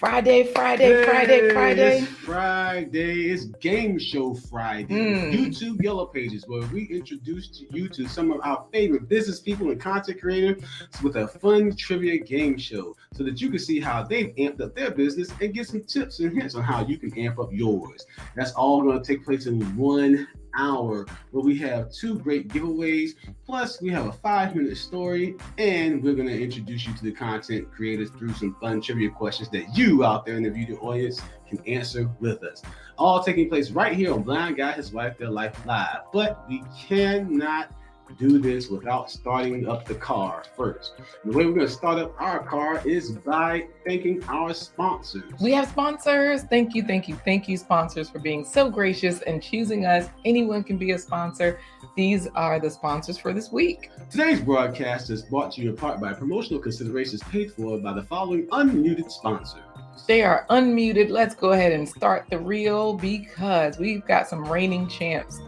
Friday. It's Friday. It's Game Show Friday. YouTube Yellow Pages, where we introduce you to some of our favorite business people and content creators with a fun trivia game show so that you can see how they've amped up their business and get some tips and hints on how you can amp up yours. That's all going to take place in 1 hour, where we have 2 great giveaways, plus we have a 5-minute story, and we're going to introduce you to the content creators through some fun trivia questions that you out there in the video audience can answer with us. All taking place right here on Blind Guy, His Wife, Their Life Live. But we cannot do this without starting up the car first. The way we're going to start up our car is by thanking our sponsors. We have sponsors. Thank you, sponsors, for being so gracious and choosing us. Anyone can be a sponsor. These are the sponsors for this week. Today's broadcast is brought to you in part by promotional considerations paid for by the following unmuted sponsors. They are unmuted. Let's go ahead and start the reel because we've got some reigning champs.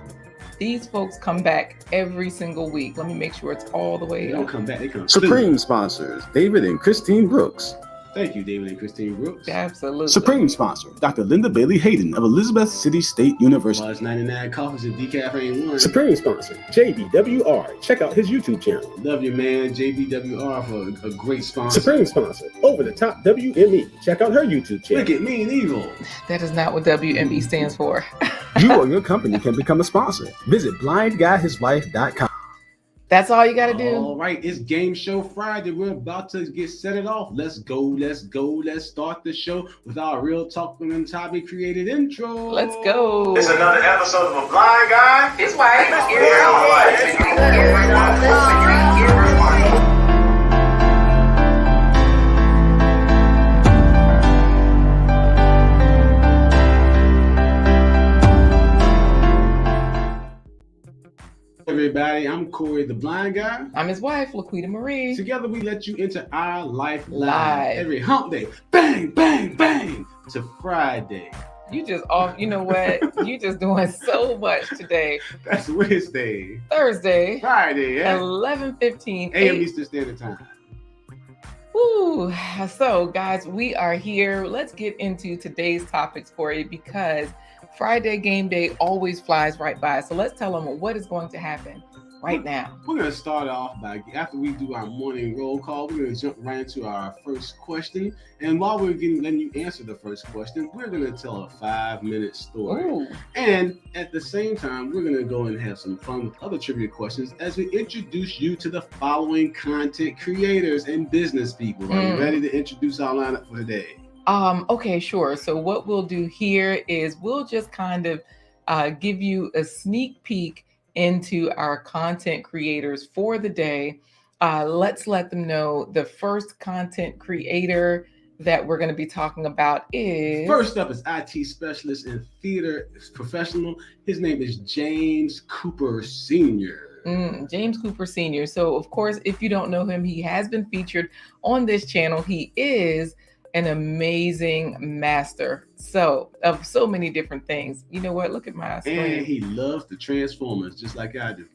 These folks come back every single week. Let me make sure it's all the way They don't come back. They come Supreme sponsors, David and Christine Brooks. Thank you, David and Christine Brooks. Absolutely. Supreme sponsor, Dr. Linda Bailey Hayden of Elizabeth City State University. Plus 99 coffees and decaf ain't one. Supreme sponsor, JBWR. Check out his YouTube channel. Love you, man. JBWR for a great sponsor. Supreme sponsor, Over the Top WME. Check out her YouTube channel. Wicked, mean, evil. That is not what WME stands for. You or your company can become a sponsor. Visit blindguyhiswife.com. That's all you got to do. All right, it's Game Show Friday. We're about to set it off. Let's go. Let's start the show with our Real Talk with Ntabi created intro. Let's go. It's another episode of A Blind Guy. His wife. Everybody, I'm Corey the Blind Guy. I'm his wife, LaQuita Marie. Together we let you into our life Live. every hump day. Bang, bang, bang to Friday. You just off. You know what? You just doing so much today. That's Wednesday. Thursday. Friday, yeah. 11:15 a.m. Eastern Standard Time. Woo. So, guys, we are here. Let's get into today's topics for you because Friday game day always flies right by. So let's tell them what is going to happen right now. We're going to start off by, after we do our morning roll call, we're going to jump right into our first question. And while we're letting you answer the first question, we're going to tell a 5-minute story. Ooh. And at the same time, we're going to go and have some fun with other trivia questions as we introduce you to the following content creators and business people. Are you ready to introduce our lineup for today? Okay, sure. So what we'll do here is we'll just kind of give you a sneak peek into our content creators for the day. Let's let them know the first content creator that we're going to be talking about is... First up is IT specialist and theater professional. His name is James Cooper Sr. James Cooper Sr. So, of course, if you don't know him, he has been featured on this channel. He is an amazing master of so many different things. You know what? Look at my screen. And he loves the Transformers just like I do.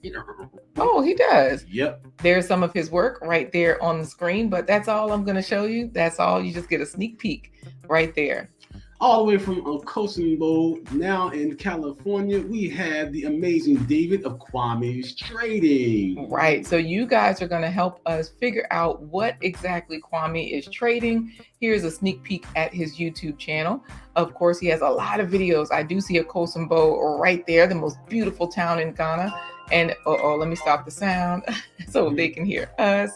Oh, he does. Yep. There's some of his work right there on the screen, but that's all I'm going to show you. That's all. You just get a sneak peek right there. All the way from Kosovo, now in California, we have the amazing David of Quames Trading. Right. So you guys are going to help us figure out what exactly Kwame is trading. Here's a sneak peek at his YouTube channel. Of course, he has a lot of videos. I do see a Kosovo right there, the most beautiful town in Ghana. And let me stop the sound so they can hear us.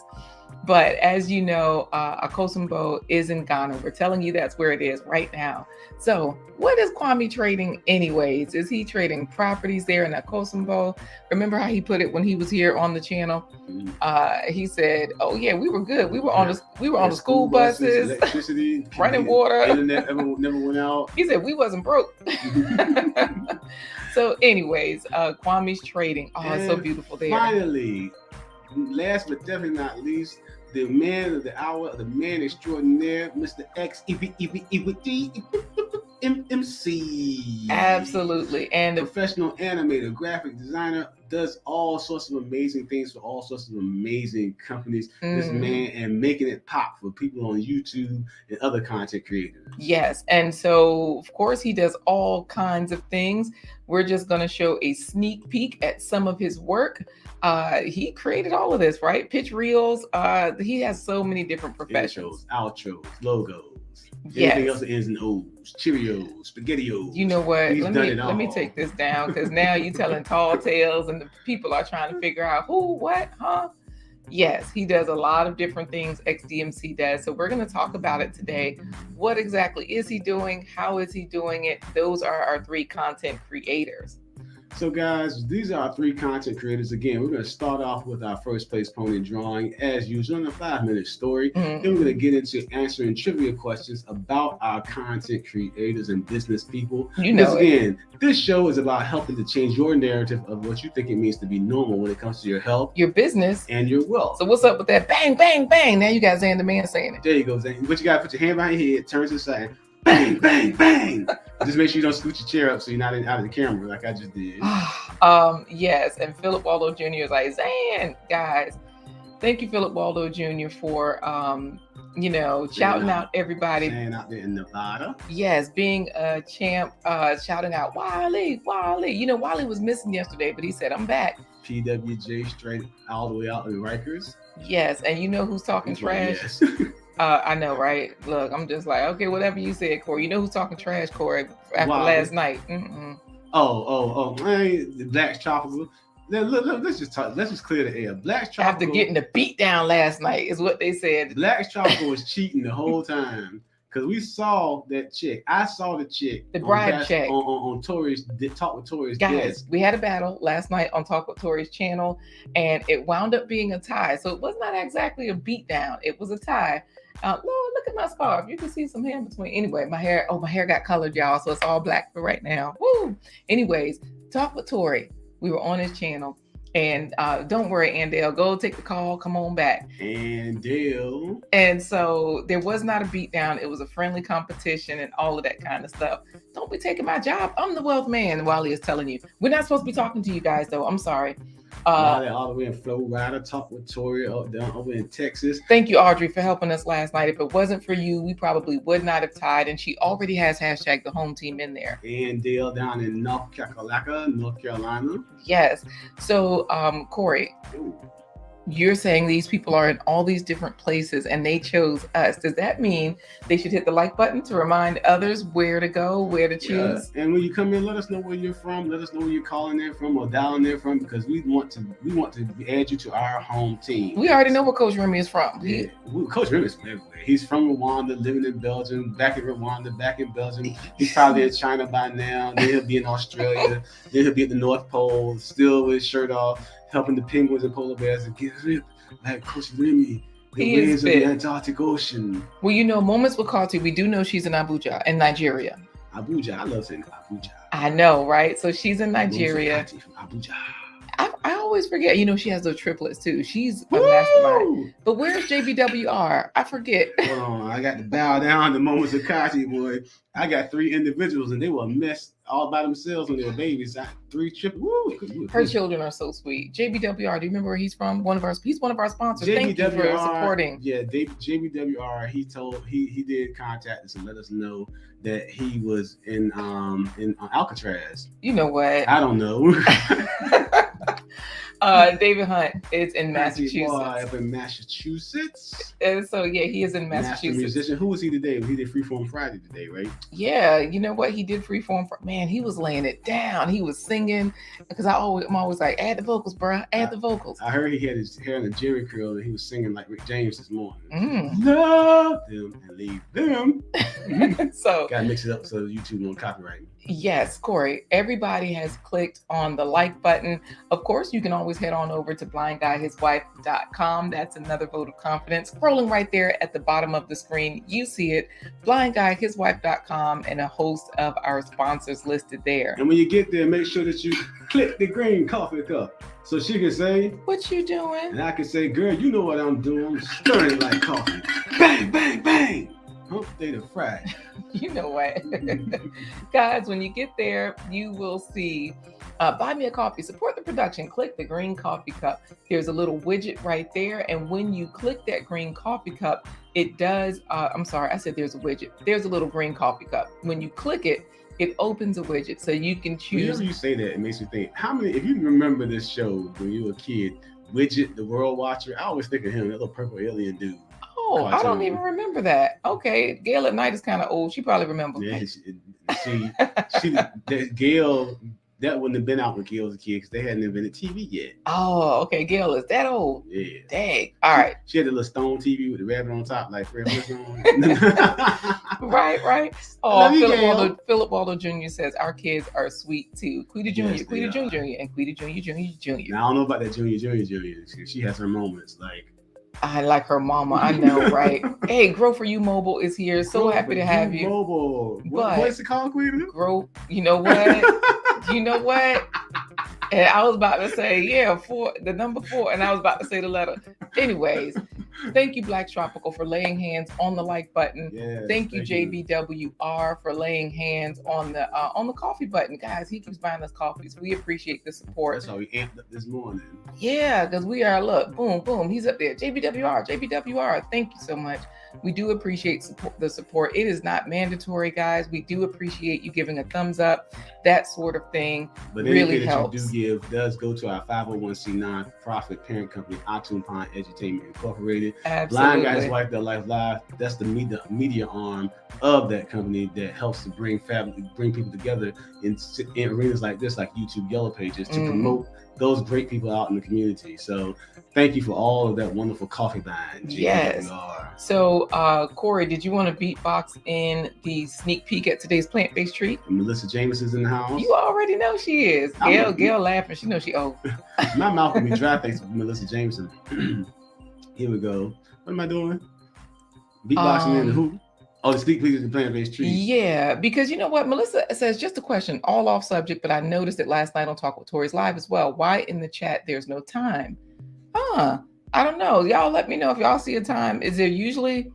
But as you know, Kosovo is in Ghana. We're telling you that's where it is right now. So what is Kwame trading anyways? Is he trading properties there in Kosovo? Remember how he put it when he was here on the channel? He said, "Oh yeah, we were good. We were on the school buses, electricity, running water. Internet never went out." He said we wasn't broke. So anyways, Kwame's trading. Oh, it's so beautiful there. Finally, last but definitely not least, the man of the hour, the man extraordinaire, Mr. X, XDMC. Absolutely. And Professional animator, graphic designer, does all sorts of amazing things for all sorts of amazing companies. This man and making it pop for people on YouTube and other content creators. yes. And so, of course, he does all kinds of things. We're just going to show a sneak peek at some of his work. He created all of this, right? Pitch reels. He has so many different professions. Intros, outros, logos. Yes. Anything else that ends in O's, Cheerios, SpaghettiOs. You know what? He's Let me take this down, because now you're telling tall tales and the people are trying to figure out who, what, huh? Yes, he does a lot of different things. XDMC does. So we're going to talk about it today. What exactly is he doing? How is he doing it? Those are our 3 content creators. So guys, these are our 3 content creators. Again, we're going to start off with our first place pony drawing as usual in a 5-minute story. Then we're going to get into answering trivia questions about our content creators and business people. You know, again, this show is about helping to change your narrative of what you think it means to be normal when it comes to your health, your business, and your wealth. So what's up with that bang, bang, bang? Now you got Zan the Man saying it. There you go, Zan. But you got to put your hand behind your head, turn to the side. Bang, bang, bang. Just make sure you don't scoot your chair up so you're not out of the camera like I just did. Yes, and Philip Waldo Jr. is like, Zan, guys, thank you, Philip Waldo Jr. for shouting out everybody. Zan out there in Nevada. Yes, being a champ, shouting out Wally. You know, Wally was missing yesterday, but he said, I'm back. PWJ straight all the way out in Rikers. Yes, and you know who's talking trash? Yes. I know, right? Look, I'm just like, okay, whatever you said, Corey. You know who's talking trash, Corey, after last night? Oh, man, the Black's Tropical. Look, let's just clear the air. Black's Tropical. After getting the beat down last night is what they said. Black's Tropical was cheating the whole time. Because we saw that chick. I saw the chick. The bribe check. On Tori's, Talk with Tori's Guys, desk. we had a battle last night on Talk with Tori's channel, and it wound up being a tie. So it was not exactly a beatdown. It was a tie. Lord, look at my scarf. You can see some hair in between. Anyway, my hair got colored, y'all. So it's all black for right now. Woo! Anyways, Talk with Tori. We were on his channel. And don't worry, Andale, go take the call. Come on back. Andale. And so there was not a beatdown. It was a friendly competition and all of that kind of stuff. Don't be taking my job. I'm the wealth man, Wally is telling you. We're not supposed to be talking to you guys, though. I'm sorry. All the way in Florida, Talk with Tori down over in Texas. Thank you, Audrey, for helping us last night. If it wasn't for you, we probably would not have tied. And she already has hashtag the home team in there. And Dale down in North Carolina. Yes. So, Corey, you're saying these people are in all these different places and they chose us. Does that mean they should hit the like button to remind others where to go, where to choose? Yeah. And when you come in, let us know where you're from. Let us know where you're calling in from or dialing in from, because we want to add you to our home team. We already know where Coach Remy is from. Yeah. Coach Remy is from everywhere. He's from Rwanda, living in Belgium, back in Rwanda, back in Belgium. He's probably in China by now. Then he'll be in Australia. Then he'll be at the North Pole, still with his shirt off, helping the penguins and polar bears to get ripped like Coach Remy. The winds of the Antarctic Ocean. Well, you know, Moments with Carty, we do know she's in Abuja, in Nigeria. Abuja, I love saying Abuja. I know, right? So she's in Nigeria. From Abuja. I always forget, you know, she has those triplets too. She's a mastermind. But where's JBWR? I forget. Hold on, I got to bow down to Moments of Carty, boy. I got 3 individuals and they were a mess all by themselves when they were babies. 3 triplets. Woo. Her children are so sweet. JBWR, do you remember where he's from? He's one of our sponsors. Thank you for supporting. Yeah, JBWR, he did contact us and let us know that he was in Alcatraz. You know what? I don't know. David Hunt is in Massachusetts. Up in Massachusetts. And so yeah, he is in Massachusetts. Master musician. Who was he today? He did Freeform Friday today, right? Yeah, you know what? He did Freeform. Man, he was laying it down. He was singing, because I'm always like, add the vocals, bro. Add the vocals. I heard he had his hair in a jerry curl and he was singing like Rick James this morning. Love them and leave them. So gotta mix it up so YouTube won't copyright me. Yes, Corey, everybody has clicked on the like button. Of course, you can always head on over to blindguyhiswife.com. That's another vote of confidence. Scrolling right there at the bottom of the screen, you see it, blindguyhiswife.com, and a host of our sponsors listed there. And when you get there, make sure that you click the green coffee cup so she can say, what you doing? And I can say, girl, you know what I'm doing. I'm stirring it like coffee. Bang, bang, bang. Hump Day to Friday. You know what? Guys, when you get there, you will see buy me a coffee, support the production, click the green coffee cup. There's a little widget right there. And when you click that green coffee cup, it does, I'm sorry, I said there's a widget. There's a little green coffee cup. When you click it, it opens a widget so you can choose. Whenever you say that, it makes me think, how many, if you remember this show when you were a kid, Widget, the World Watcher, I always think of him, that little purple alien dude. Oh, I don't even remember that. Okay, Gail at Night is kind of old. She probably remembers. Yeah, Gail, that wouldn't have been out when Gail was a kid because they hadn't invented TV yet. Oh, okay. Gail is that old? Yeah. Dang. All right. She had the little stone TV with the rabbit on top, like Fred Flintstone. Right. Oh, Philip Waldo Jr. says our kids are sweet too. Quita Jr., Yes, Quita Jr., and Quita Jr. Now I don't know about that Jr. She has her moments. Like I like her mama. I know, right? Hey, Grow For You Mobile is here. So happy to have you. Mobile. What's it called, Quita? Grow. You know what? You know what? And I was about to say, the number 4, and I was about to say the letter. Anyways, thank you, Black Tropical, for laying hands on the like button. Yes, thank you, JBWR, for laying hands on the coffee button. Guys, he keeps buying us coffees. We appreciate the support. That's how we amped up this morning. Yeah, because we are, look, boom, boom. He's up there. JBWR. Thank you so much. We do appreciate the support. It is not mandatory, guys. We do appreciate you giving a thumbs up, that sort of thing. But really helps. That you do give does go to our 501c non-profit parent company, Octoon Pond Edutainment Incorporated. Absolutely. Blind Guys Wife Their Life Live. That's the media arm of that company that helps to bring people together in arenas like this, like YouTube Yellow Pages, to promote those great people out in the community. So thank you for all of that wonderful coffee buying. Yes. So Corey, did you want to beatbox in the sneak peek at today's plant-based treat? Melissa Jameson's in the house. You already know she is. Gail laughing. She knows she old. My mouth will be dry thanks to Melissa Jameson. Here we go. What am I doing? Beatboxing in the who? Oh, the sneak peek is the plant-based treat. Yeah, because you know what? Melissa says, just a question, all off subject, but I noticed it last night on Talk with Tori's Live as well. Why in the chat there's no time? I don't know. Y'all let me know if y'all see a time. Is there usually,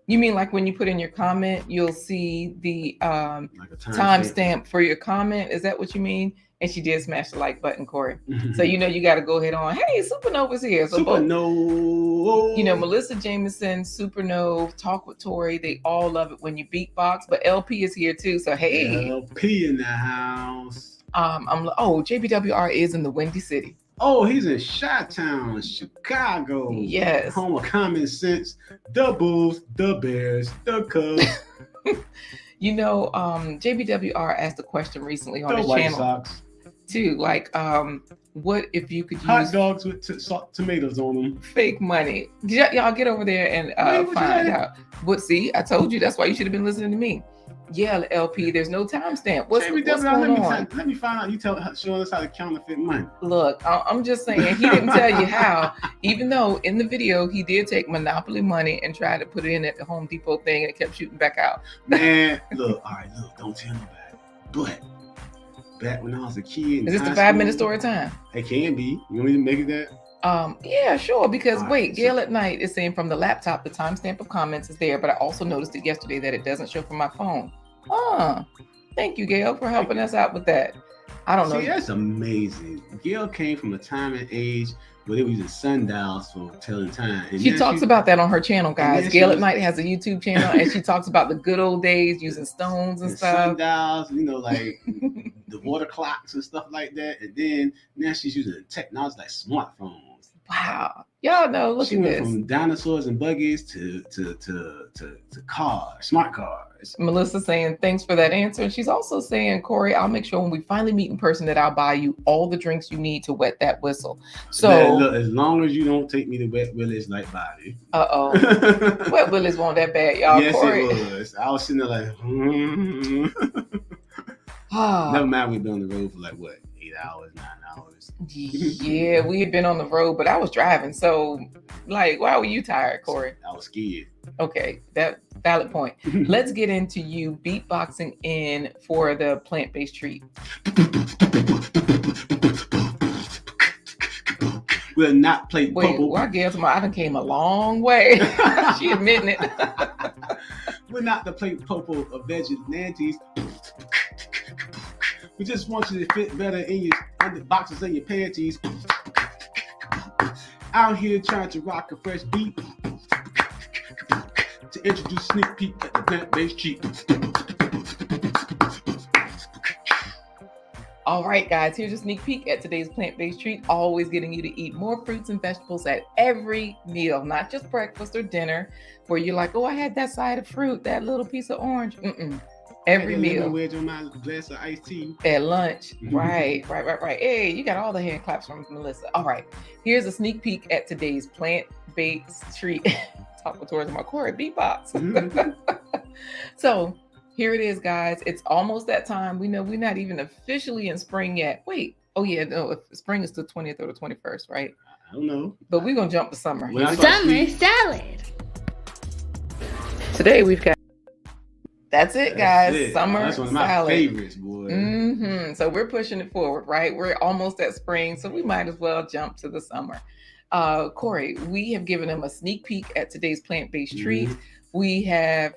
you mean like when you put in your comment, you'll see the like timestamp for your comment? Is that what you mean? And she did smash the like button, Corey. So you know you got to go ahead on. Hey, Supernova's here. So Supernova. You know, Melissa Jameson, Supernova, Talk with Tori, they all love it when you beatbox. But LP is here too. So hey, LP in the house. JBWR is in the Windy City. Oh, he's in Chi-Town, Chicago. Yes. Home of common sense, the Bulls, the Bears, the Cubs. You know, JBWR asked a question recently on his White channel Sox. too, like, what if you could use hot dogs with tomatoes on them? Fake money. Y'all get over there and find out. But see, I told you that's why you should have been listening to me. Yeah, LP, there's no timestamp. What's going on? Let me find out. You showing us how to counterfeit money. Look, I'm just saying, he didn't tell you how, even though in the video, he did take Monopoly money and try to put it in at the Home Depot thing and it kept shooting back out. Man, look, don't tell nobody. But back when I was a kid. Is this the 5-minute story time? It can be. You want me to make it that? Yeah, sure. Because Gail at Night is saying from the laptop, the timestamp of comments is there, but I also noticed it yesterday that it doesn't show from my phone. Thank you, Gail, for helping us out with that. I don't know. See, that's amazing. Gail came from a time and age where they were using sundials for telling time. And she talks about that on her channel, guys. Gail at Night has a YouTube channel, and she talks about the good old days using stones and stuff. Sundials, like the water clocks and stuff like that. And then now she's using technology like smartphones. Wow. Y'all know, look at this. From dinosaurs and buggies to cars, smart cars. Melissa saying, thanks for that answer. And she's also saying, Corey, I'll make sure when we finally meet in person that I'll buy you all the drinks you need to wet that whistle. So man, look, as long as you don't take me to Wet Willie's like body. Wet Willie's wasn't that bad, y'all. Yes, Corey. it was. I was sitting there like, Never mind, we've been on the road for like what, 8 hours, 9 hours. Yeah, we had been on the road, but I was driving. So, like, why were you tired, Corey? I was scared. Okay, that valid point. Let's get into you beatboxing in for the plant-based treat. will not play Wait, popo. well, I guess I done came a long way. She admitting it. We're not to play popo of vigilantes. We just want you to fit better in your under boxes and your panties. Out here trying to rock a fresh beat. To introduce sneak peek at the plant-based treat. All right, guys, here's a sneak peek at today's plant-based treat. Always getting you to eat more fruits and vegetables at every meal, not just breakfast or dinner, where you're like, oh, I had that side of fruit, that little piece of orange. Every meal. Wedge on my glass of iced tea. At lunch. Right. Hey, you got all the hand claps from Melissa. All right, here's a sneak peek at today's plant-based treat. Talking towards my Corey beatbox. So here it is, guys. It's almost that time. We know we're not even officially in spring yet. Wait. Oh, yeah. No, spring is the 20th or the 21st, right? I don't know. But we're going to jump to summer. Summer salad. Today we've got. That's it, guys. That's it. Summer That's one of my salad. favorites, boy. So we're pushing it forward, right? We're almost at spring, so we might as well jump to the summer. Corey, we have given them a sneak peek at today's plant-based treat. We have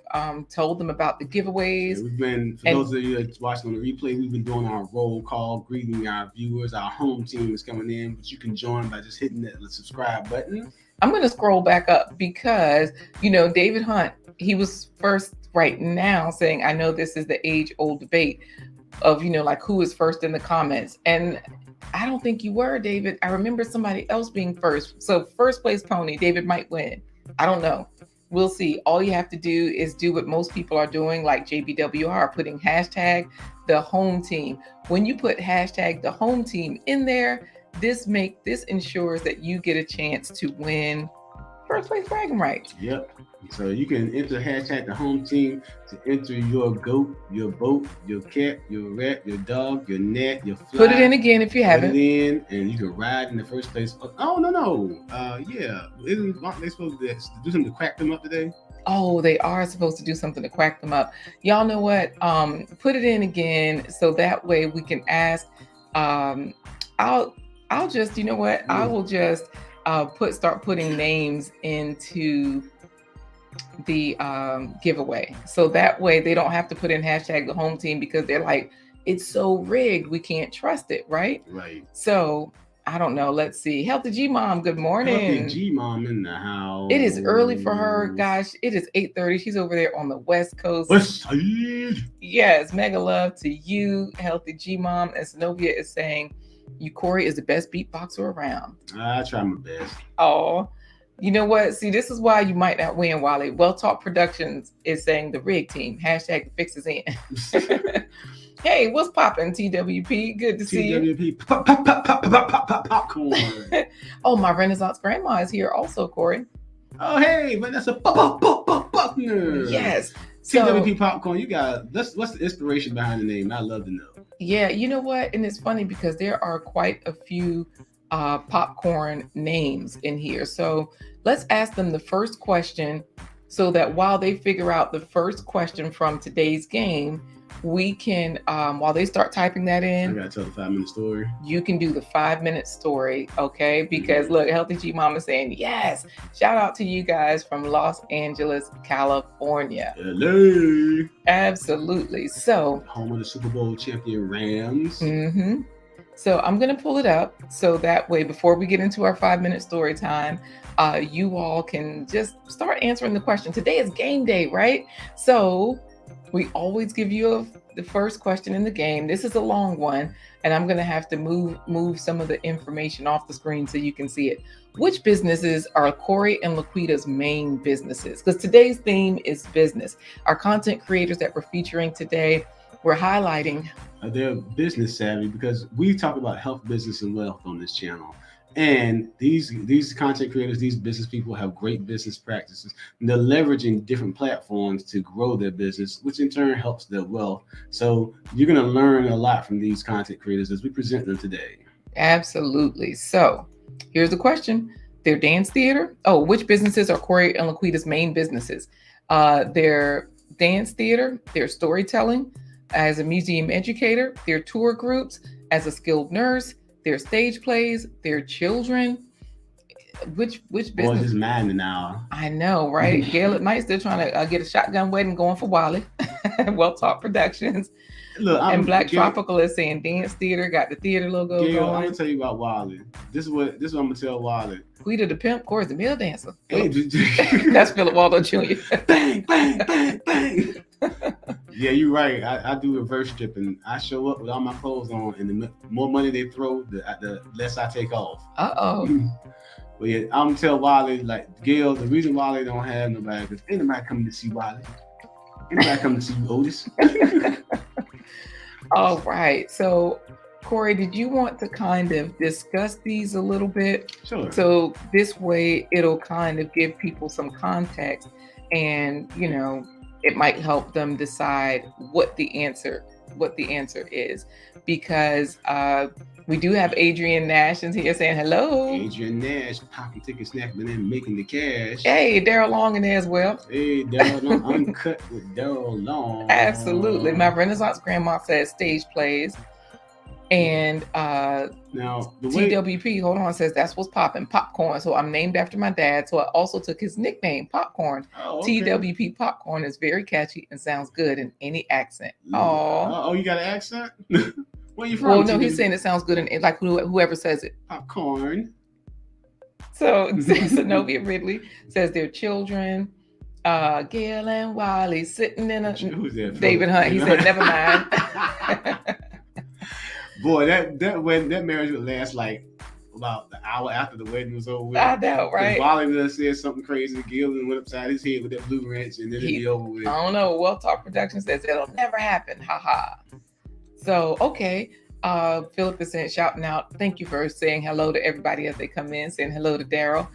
told them about the giveaways. Yeah, we've been, for those of you that watching on the replay, we've been doing our roll call, greeting our viewers. Our home team is coming in, but you can join by just hitting that subscribe button. I'm going to scroll back up because, David Hunt, he was first right now saying, I know this is the age-old debate of, like who is first in the comments. And I don't think you were, David. I remember somebody else being first. So first place pony, David might win. I don't know. We'll see. All you have to do is do what most people are doing, like JBWR, putting hashtag the home team. When you put hashtag the home team in there, this ensures that you get a chance to win first place bragging rights. Yep. So you can enter hashtag the home team to enter your goat, your boat, your cat, your rat, your dog, your net, your fly. Put it in again if you haven't. Put it in, and you can ride in the first place. Oh, no. Aren't they supposed to do something to crack them up today? Oh, they are supposed to do something to crack them up. Y'all know what? Put it in again so that way we can ask. I'll just, I will just start putting names into the giveaway. So that way they don't have to put in hashtag the home team because they're like, it's so rigged. We can't trust it, right? Right. So I don't know. Let's see. Healthy G Mom, good morning. Healthy G Mom in the house. It is early for her. Gosh, it is 8:30. She's over there on the West Coast. West Side. Yes, mega love to you, Healthy G Mom. And Zenobia is saying, you, Corey, is the best beatboxer around. I try my best. Oh, you know what? See, this is why you might not win, Wally. Well Talk Productions is saying the rig team. Hashtag the fix is in. Hey, what's poppin', TWP? Good to see you. TWP popcorn. Oh, my Renaissance grandma is here also, Corey. Oh, hey, Vanessa Buckner. Yes. TWP popcorn. You got what's the inspiration behind the name? I'd love to know. Yeah, you know what? And it's funny because there are quite a few popcorn names in here. So let's ask them the first question so that while they figure out the first question from today's game, we can, while they start typing that in, I gotta tell the 5-minute story. You can do the 5-minute story, okay? Because look, Healthy G Mama saying yes. Shout out to you guys from Los Angeles, California. LA. Absolutely. So, home of the Super Bowl champion Rams. Mm-hmm. So I'm gonna pull it up so that way before we get into our 5-minute story time, you all can just start answering the question. Today is game day, right? So we always give you the first question in the game. This is a long one, and I'm going to have to move some of the information off the screen so you can see it. Which businesses are Corey and LaQuita's main businesses? Because today's theme is business. Our content creators that we're featuring today, we're highlighting. They're business savvy because we talk about health, business, and wealth on this channel. And these content creators, these business people have great business practices. And they're leveraging different platforms to grow their business, which in turn helps their wealth. So you're going to learn a lot from these content creators as we present them today. Absolutely. So here's the question. Their dance theater. Oh, which businesses are Corey and LaQuita's main businesses? Their dance theater, their storytelling as a museum educator, their tour groups as a skilled nurse, their stage plays, their children, Which Boy, business? just mad now. I know, right? Gail at Night still trying to get a shotgun wedding going for Wally. Well Talk Productions. Look, And Black Gail, Tropical is saying dance theater, got the theater logo Gail, I'm going. gonna tell you about Wally. This is what I'm gonna tell Wally. Quita the Pimp, Corey's the male dancer. Hey, That's Philip Waldo Jr. Bang, bang, bang, bang. Yeah, you're right. I do reverse stripping. I show up with all my clothes on, and the more money they throw, the less I take off. But yeah, I'm gonna tell Wally, like, Gail, the reason Wally don't have nobody, because ain't nobody coming to see Wally. Ain't nobody coming to see you, Otis. All right. So, Corey, did you want to kind of discuss these a little bit? Sure. So this way it'll kind of give people some context, and, you know, it might help them decide what the answer is, because we do have Adrian Nash in here saying hello. Adrian Nash, popping ticket snapping and making the cash. Hey, Daryl Long in there as well. Hey, Daryl Long, uncut with Daryl Long. Absolutely. My Renaissance grandma says stage plays. And now the way TWP, hold on, says that's what's popping, popcorn. So I'm named after my dad. So I also took his nickname, Popcorn. Oh, okay. TWP Popcorn is very catchy and sounds good in any accent. Oh, you got an accent? Where you from? Well, no, he's saying it sounds good in like whoever says it. Popcorn. So Zenobia Ridley says their children, Gail and Wiley sitting in a Who's that? David Hunt. He said, never mind. Boy, that marriage would last like about the hour after the wedding was over with. I know, right? Wally done said something crazy. Gil went upside his head with that blue wrench, and then it'd be over with. I don't know. Well Talk Productions says it'll never happen. Ha ha. So, okay. Philip is saying, shouting out, thank you for saying hello to everybody as they come in, saying hello to Daryl.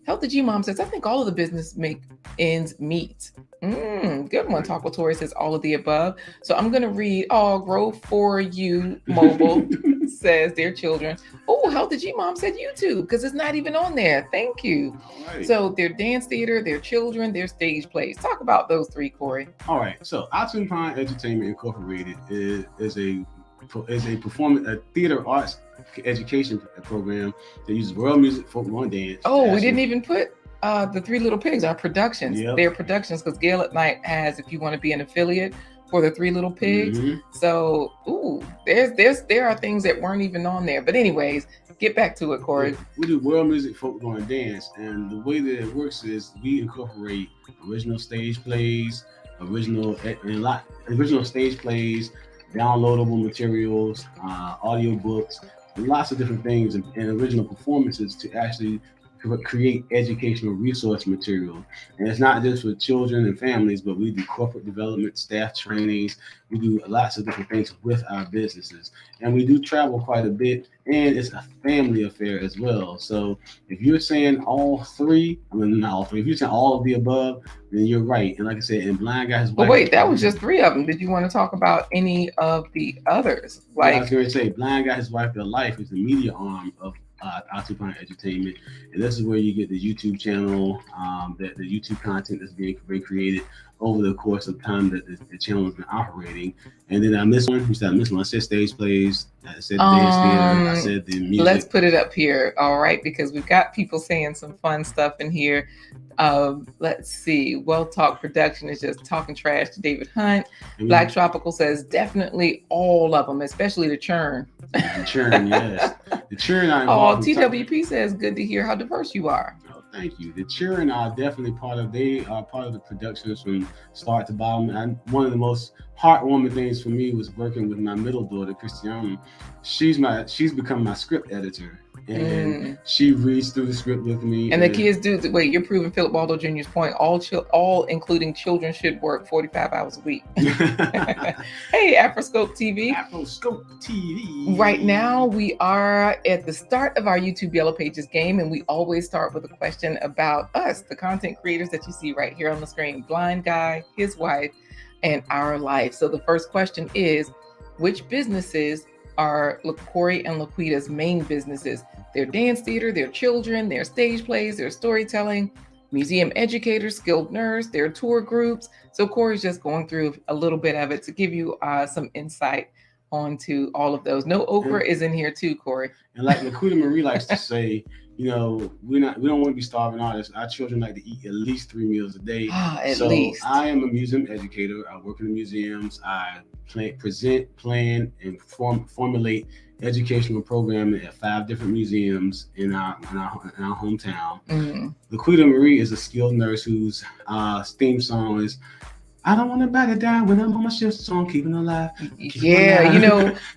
Healthy G Mom says, I think all of the business make ends meet. Good one. Taco Tori says all of the above. So I'm going to read, Grow For You Mobile says their children. Oh, Healthy G Mom said YouTube, because it's not even on there. Thank you. Right. So their dance theater, their children, their stage plays. Talk about those three, Corey. All right. So Altoon Pine Entertainment Incorporated is a theater arts education program that uses world music, folklore, and dance. Oh, we didn't even put the Three Little Pigs, our productions. Yep. Their productions, because Gail at Night has, if you want to be an affiliate for the Three Little Pigs. Mm-hmm. So, there are things that weren't even on there. But anyways, get back to it, Corey. We do world music, folklore, and dance, and the way that it works is we incorporate original stage plays, original stage plays, downloadable materials, audio books, lots of different things, and original performances to actually create educational resource material. And it's not just for children and families, but we do corporate development, staff trainings. We do lots of different things with our businesses, and we do travel quite a bit, and it's a family affair as well. So if you're saying all three, not all three, if you're saying all of the above, then you're right. And like I said, and Blind Guy His Wife. But wait, that was just three of them. Did you want to talk about any of the others? Like, I was going to say, Blind Guy His Wife, Their Life is the media arm of Altoon Pine Entertainment, and this is where you get the YouTube channel, the YouTube content that's being created over the course of time that the channel has been operating. And then I missed one. I said stage plays. I said dance theater. I said the music. Let's put it up here, all right? Because we've got people saying some fun stuff in here. Let's see. Well Talk Production is just talking trash to David Hunt. Black Tropical says definitely all of them, especially the churn. The churn, yes. The churn. TWP says good to hear how diverse you are. Oh, thank you. The churn are definitely part of the productions from start to bottom. And one of the most heartwarming things for me was working with my middle daughter, Christiane. She's become my script editor. And she reads through the script with me. And the kids do. Wait, you're proving Philip Waldo Jr.'s point. All including children should work 45 hours a week. Hey, Afroscope TV. Afroscope TV. Right now, we are at the start of our YouTube Yellow Pages game, and we always start with a question about us, the content creators that you see right here on the screen. Blind Guy, his wife, and our life. So the first question is, which businesses are Corey and LaQuita's main businesses? Their dance theater, their children, their stage plays, their storytelling, museum educators, skilled nurse, their tour groups. So Corey's just going through a little bit of it to give you some insight onto all of those. No okra is in here too, Corey. And like LaQuita Marie likes to say, we don't want to be starving artists. Our children like to eat at least 3 meals a day. At least. I am a museum educator. I work in the museums. I present, plan, and formulate educational programming at 5 different museums in our hometown. LaQuita Marie is a skilled nurse whose theme song is "I don't want nobody to die when I'm on my shift, so I'm keeping alive."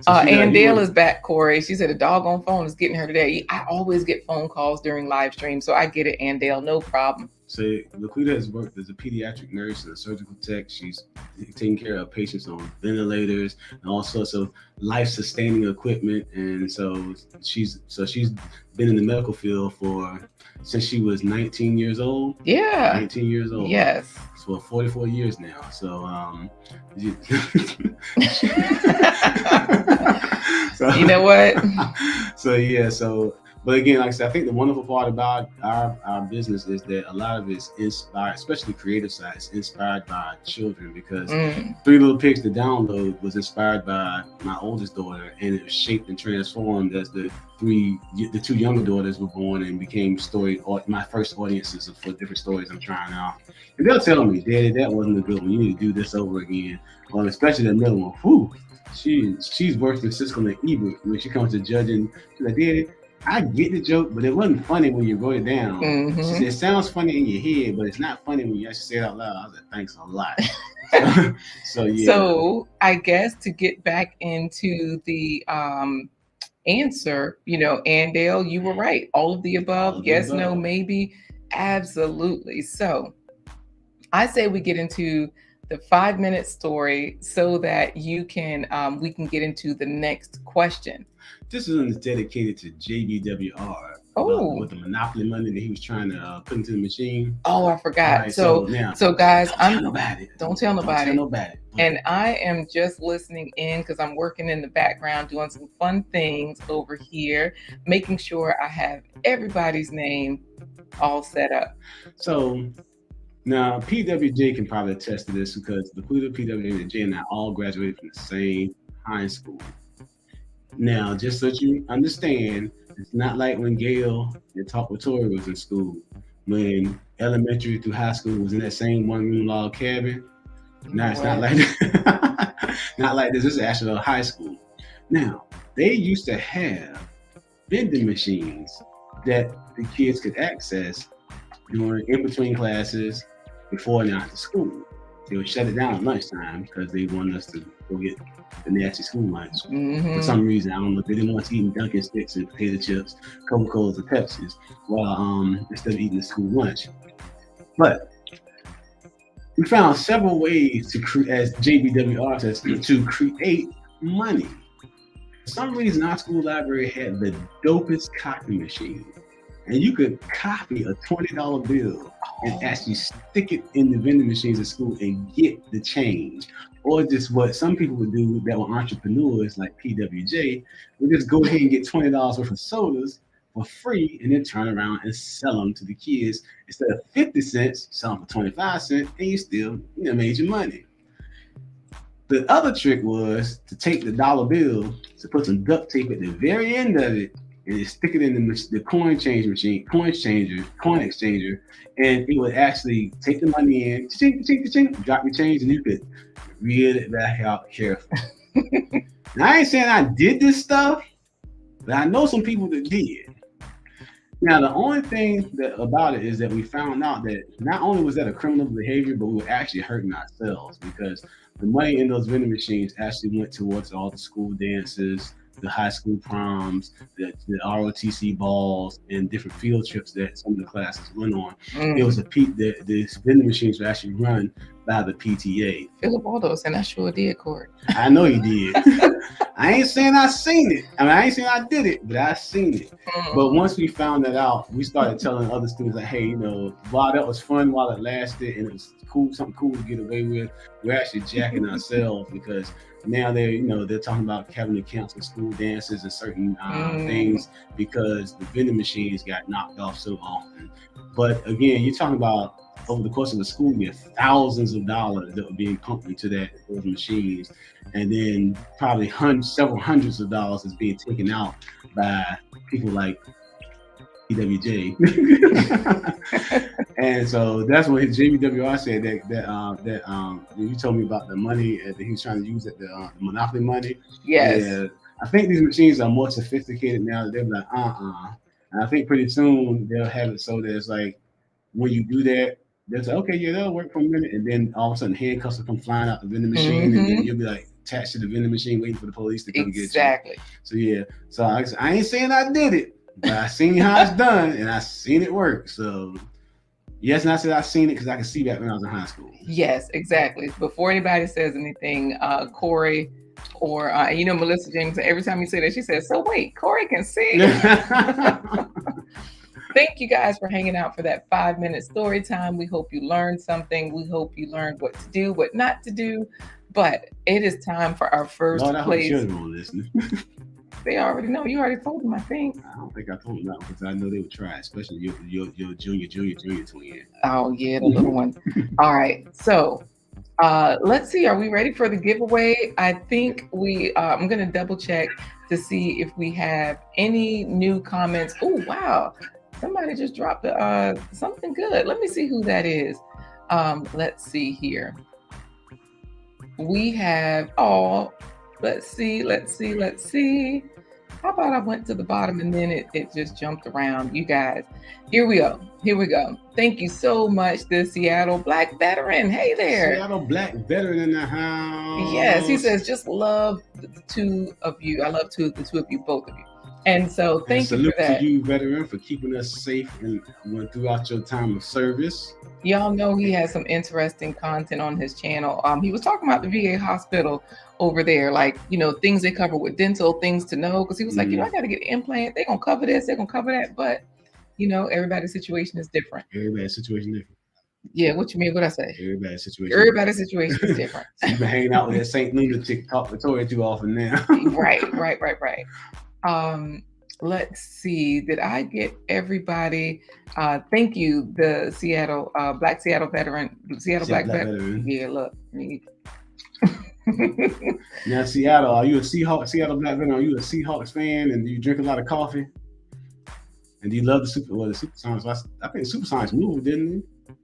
Andale is back, Corey. She said a doggone phone is getting her today. I always get phone calls during live streams, so I get it, Andale, no problem. So LaQuita has worked as a pediatric nurse and a surgical tech. She's taking care of patients on ventilators and all sorts of life-sustaining equipment. And so she's been in the medical field since she was 19 years old. Yeah. 19 years old. Yes. For 44 years now. So you know what? But again, like I said, I think the wonderful part about our business is that a lot of it's inspired, especially the creative side, is inspired by children, because 3 Little Pigs to Download was inspired by my oldest daughter, and it was shaped and transformed as the 2 younger daughters were born and became my first audiences for different stories I'm trying out. And they'll tell me, "Daddy, that wasn't a good one. You need to do this over again." Well, especially the middle one. Whew, she's worse than Siskel and Ebert when she comes to judging. She's like, "Daddy, I get the joke, but it wasn't funny when you wrote it down." She said, "It sounds funny in your head, but it's not funny when you actually say it out loud." I was like, "Thanks a lot." So I guess to get back into the answer, Andale, you were right. All of the above. Yes, no, maybe. Absolutely. So I say we get into the 5-minute story so that we can get into the next question. This one is dedicated to JBWR. With the monopoly money that he was trying to put into the machine. Oh, I forgot. Right, so guys, don't tell nobody. And I am just listening in because I'm working in the background doing some fun things over here, making sure I have everybody's name all set up. So now PWJ can probably attest to this, because LaQuita, PWJ, and I all graduated from the same high school. Now, just so you understand, it's not like when Gail and Tori was in school, when elementary through high school was in that same one-room log cabin. Now, it's not like not like this. This is actually a high school. Now, they used to have vending machines that the kids could access in between classes, before and after school. They would shut it down at lunchtime because they wanted us to go get the nasty school lunch. For some reason, I don't know, they didn't want us eating Dunkin' Sticks and potato chips, Coca-Colas and Pepsis, instead of eating the school lunch. But we found several ways as JBWR says, to create money. For some reason, our school library had the dopest copy machine. And you could copy a $20 bill and actually stick it in the vending machines at school and get the change. Or just what some people would do that were entrepreneurs like PWJ, would just go ahead and get $20 worth of sodas for free and then turn around and sell them to the kids. Instead of 50 cents, sell them for 25 cents, and you still made your money. The other trick was to take the dollar bill, to put some duct tape at the very end of it, and stick it in the coin exchanger, and it would actually take the money in, drop your change, and you could reel it back out carefully. Now, I ain't saying I did this stuff, but I know some people that did. Now, the only thing about it is that we found out that not only was that a criminal behavior, but we were actually hurting ourselves, because the money in those vending machines actually went towards all the school dances, the high school proms, the ROTC balls, and different field trips that some of the classes went on. It was the vending machines were actually run by the PTA. Philip Waldos, and I sure did, Court. I know he did. I ain't saying I seen it. I ain't saying I did it, but I seen it. But once we found that out, we started telling other students, like, hey, while that was fun while it lasted and it was cool, something cool to get away with, we're actually jacking ourselves, because now they're talking about having to cancel school dances and certain things because the vending machines got knocked off so often. But again, you're talking about over the course of the school year, thousands of dollars that were being pumped into those machines, and then probably several hundreds of dollars is being taken out by people like EWJ. And so that's what his JBWR said that you told me about the money that he was trying to use at the Monopoly money. Yes. Yeah, I think these machines are more sophisticated now. They're like, and I think pretty soon they'll have it so that it's like when you do that, they'll say, okay, yeah, that'll work for a minute, and then all of a sudden handcuffs will come flying out the vending machine, and then you'll be like attached to the vending machine waiting for the police to come get you. Exactly. So yeah, so I ain't saying I did it, but I seen how it's done, and I seen it work. So yes, and I said I seen it because I could see that when I was in high school. Yes, exactly. Before anybody says anything, Corey or Melissa James, every time you say that, she says, "So wait, Corey can see." Thank you guys for hanging out for that 5-minute story time. We hope you learned something. We hope you learned what to do, what not to do. But it is time for our first Lord, I hope place. children won't listen. They already know. You already told them, I think. I don't think I told them that because I know they would try, especially your junior twin. Oh yeah, the little one. All right, so let's see. Are we ready for the giveaway? I think I'm gonna double check to see if we have any new comments. Oh wow, somebody just dropped something good. Let me see who that is. Let's see here. We have let's see. How about I went to the bottom and then it just jumped around? You guys, here we go. Thank you so much, the Seattle Black Veteran. Hey there. Seattle Black Veteran in the house. Yes, he says, just love the two of you. I love the two of you, both of you. And so thank you for that. Salute to you, veteran, for keeping us safe and throughout your time of service. Y'all know he has some interesting content on his channel. He was talking about the VA hospital over there, like, things they cover with dental, things to know. Because he was like, I got to get an implant. They're going to cover this. They're going to cover that. But, everybody's situation is different. Everybody's situation different. Yeah, what you mean? What I say? Everybody's situation is different. So you've been hanging out with that St. Lunatic talk to Tori too often now. Right. Let's see. Did I get everybody? Thank you, the Seattle Black Seattle Veteran, Black Veteran. Yeah, look. Now, Seattle, are you a Seattle Black Veteran? Are you a Seahawks fan? And do you drink a lot of coffee? And do you love the Supersonics? I think Supersonics moved, didn't it?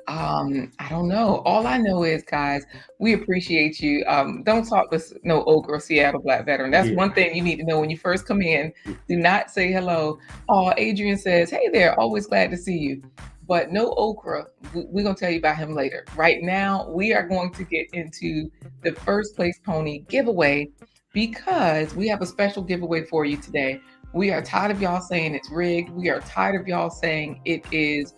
I don't know. All I know is, guys, we appreciate you. Don't talk to no okra, Seattle Black Veteran. That's one thing you need to know when you first come in. Do not say hello. Oh, Adrian says, hey there, always glad to see you. But no okra. We're going to tell you about him later. Right now, we are going to get into the first place pony giveaway because we have a special giveaway for you today. We are tired of y'all saying it's rigged. We are tired of y'all saying it is,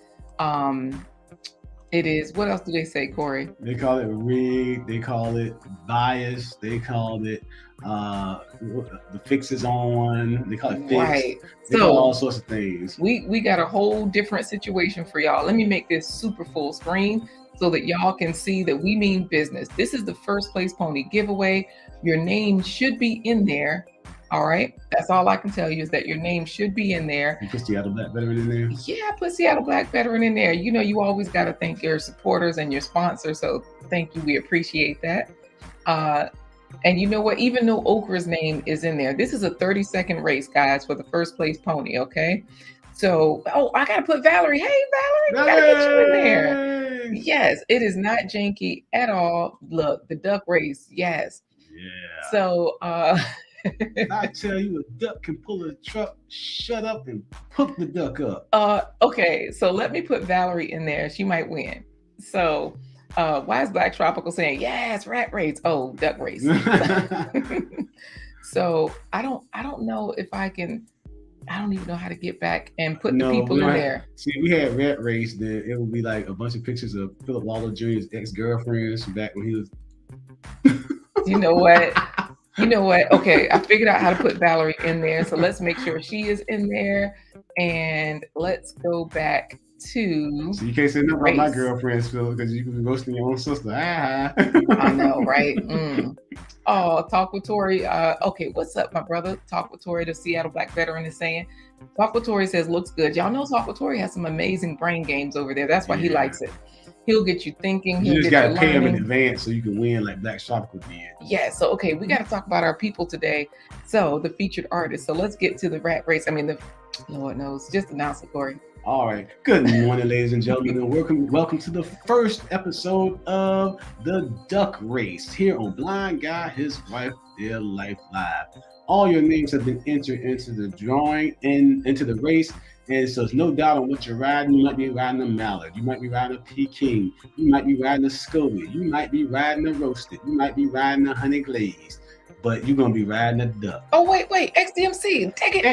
what else do they say, Corey? They call it rigged. They call it biased. They call it the fix is on. They call it fixed. Right. They call all sorts of things. We got a whole different situation for y'all. Let me make this super full screen so that y'all can see that we mean business. This is the first place pony giveaway. Your name should be in there. All right. That's all I can tell you is that your name should be in there. You put Seattle Black Veteran in there? Yeah, put Seattle Black Veteran in there. You always got to thank your supporters and your sponsors. So thank you. We appreciate that. And you know what? Even though Okra's name is in there, this is a 30-second race, guys, for the first place pony. Okay. So, I got to put Valerie. Hey, Valerie, we got to get you in there. Yes, it is not janky at all. Look, the duck race. Yes. Yeah. So, I tell you, a duck can pull a truck. Shut up and hook the duck up. Okay, so let me put Valerie in there. She might win. So, why is Black Tropical saying yes, rat race? Oh, duck race. So I don't know if I can. I don't even know how to get back and put the people in there. See, we had rat race. Then it would be like a bunch of pictures of Philip Waller Jr.'s ex-girlfriends from back when he was. You know what? Okay, I figured out how to put Valerie in there. So let's make sure she is in there. And let's go back to. So you can't say nothing about my girlfriends, Phil, because you can be roasting your own sister. I know, right? Oh, Talk with Tori. Okay, what's up, my brother? Talk with Tori, the Seattle Black Veteran, is saying. Talk with Tori says, looks good. Y'all know Talk with Tori has some amazing brain games over there. That's why he likes it. He'll get you thinking. You just got to pay him in advance so you can win like Black Tropical did. Yeah, so, okay, we got to talk about our people today. So, the featured artist. So, let's get to the rat race. I mean, Lord knows. Just announce it, Corey. All right. Good morning, ladies and gentlemen, and welcome to the first episode of the Duck Race here on Blind Guy, His Wife, Their Life Live. All your names have been entered into the drawing and into the race. And so there's no doubt on what you're riding. You might be riding a mallard. You might be riding a Peking. You might be riding a Scovie. You might be riding a roasted. You might be riding a honey glazed. But you're going to be riding a duck. Oh, wait. XDMC. Take it.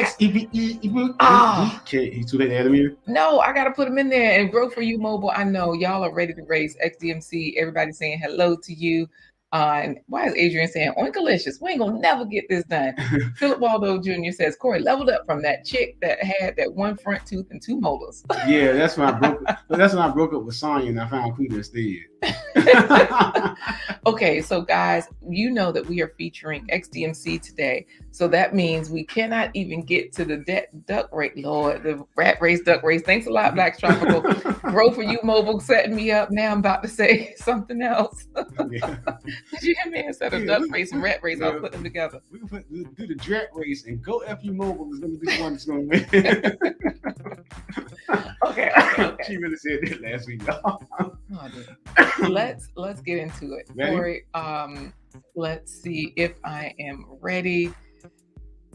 He's too late to add him here? No, I got to put him in there. And Grow For You Mobile, I know y'all are ready to race. XDMC, everybody saying hello to you. And why is Adrian saying Oinkalicious? We ain't gonna never get this done. Philip Waldo Jr. says Corey leveled up from that chick that had that one front tooth and two molars. Yeah, that's when I broke up with Sonya and I found Quita instead. Okay, so guys, you know that we are featuring XDMC today. So that means we cannot even get to the duck race, Lord, the rat race, duck race. Thanks a lot, Black Tropical. Grow For You Mobile setting me up. Now I'm about to say something else. Yeah. Did you hear me? Instead of duck race and rat race, I'll put them together. We can do the Drat race and Go FU Mobile is going to be the one that's going to win. Okay. She really said that last week, y'all. Let's get into it. Ready? Corey, let's see if I am ready.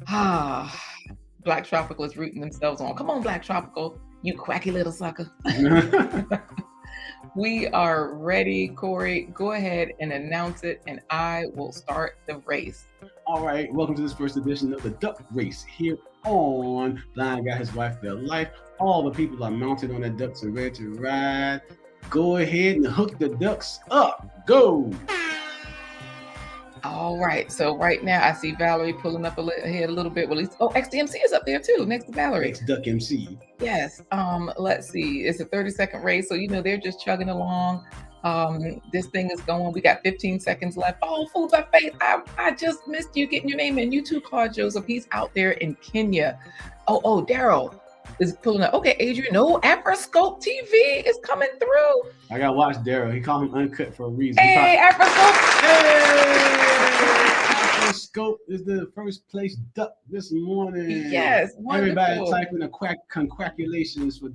Black Tropical is rooting themselves on. Come on, Black Tropical, you quacky little sucker. We are ready, Corey. Go ahead and announce it, and I will start the race. All right, welcome to this first edition of the Duck Race here on Blind Guy, His Wife, Their Life. All the people are mounted on their ducks and ready to ride. Go ahead and hook the ducks up. Go. All right. So right now I see Valerie pulling up ahead a little bit. Well, XDMC is up there too, next to Valerie. It's Duck MC. Yes. Let's see. It's a 30-second race, so they're just chugging along. This thing is going. We got 15 seconds left. Oh, Food by Faith. I just missed you getting your name in. You too, Claude Joseph. He's out there in Kenya. Oh, Daryl is pulling up. Okay, Adrian. No, Afroscope TV is coming through. I gotta watch Daryl. He called him Uncut for a reason. Hey, Afroscope. Afroscope is the first place duck this morning. Yes, wonderful. Everybody type in congratulations for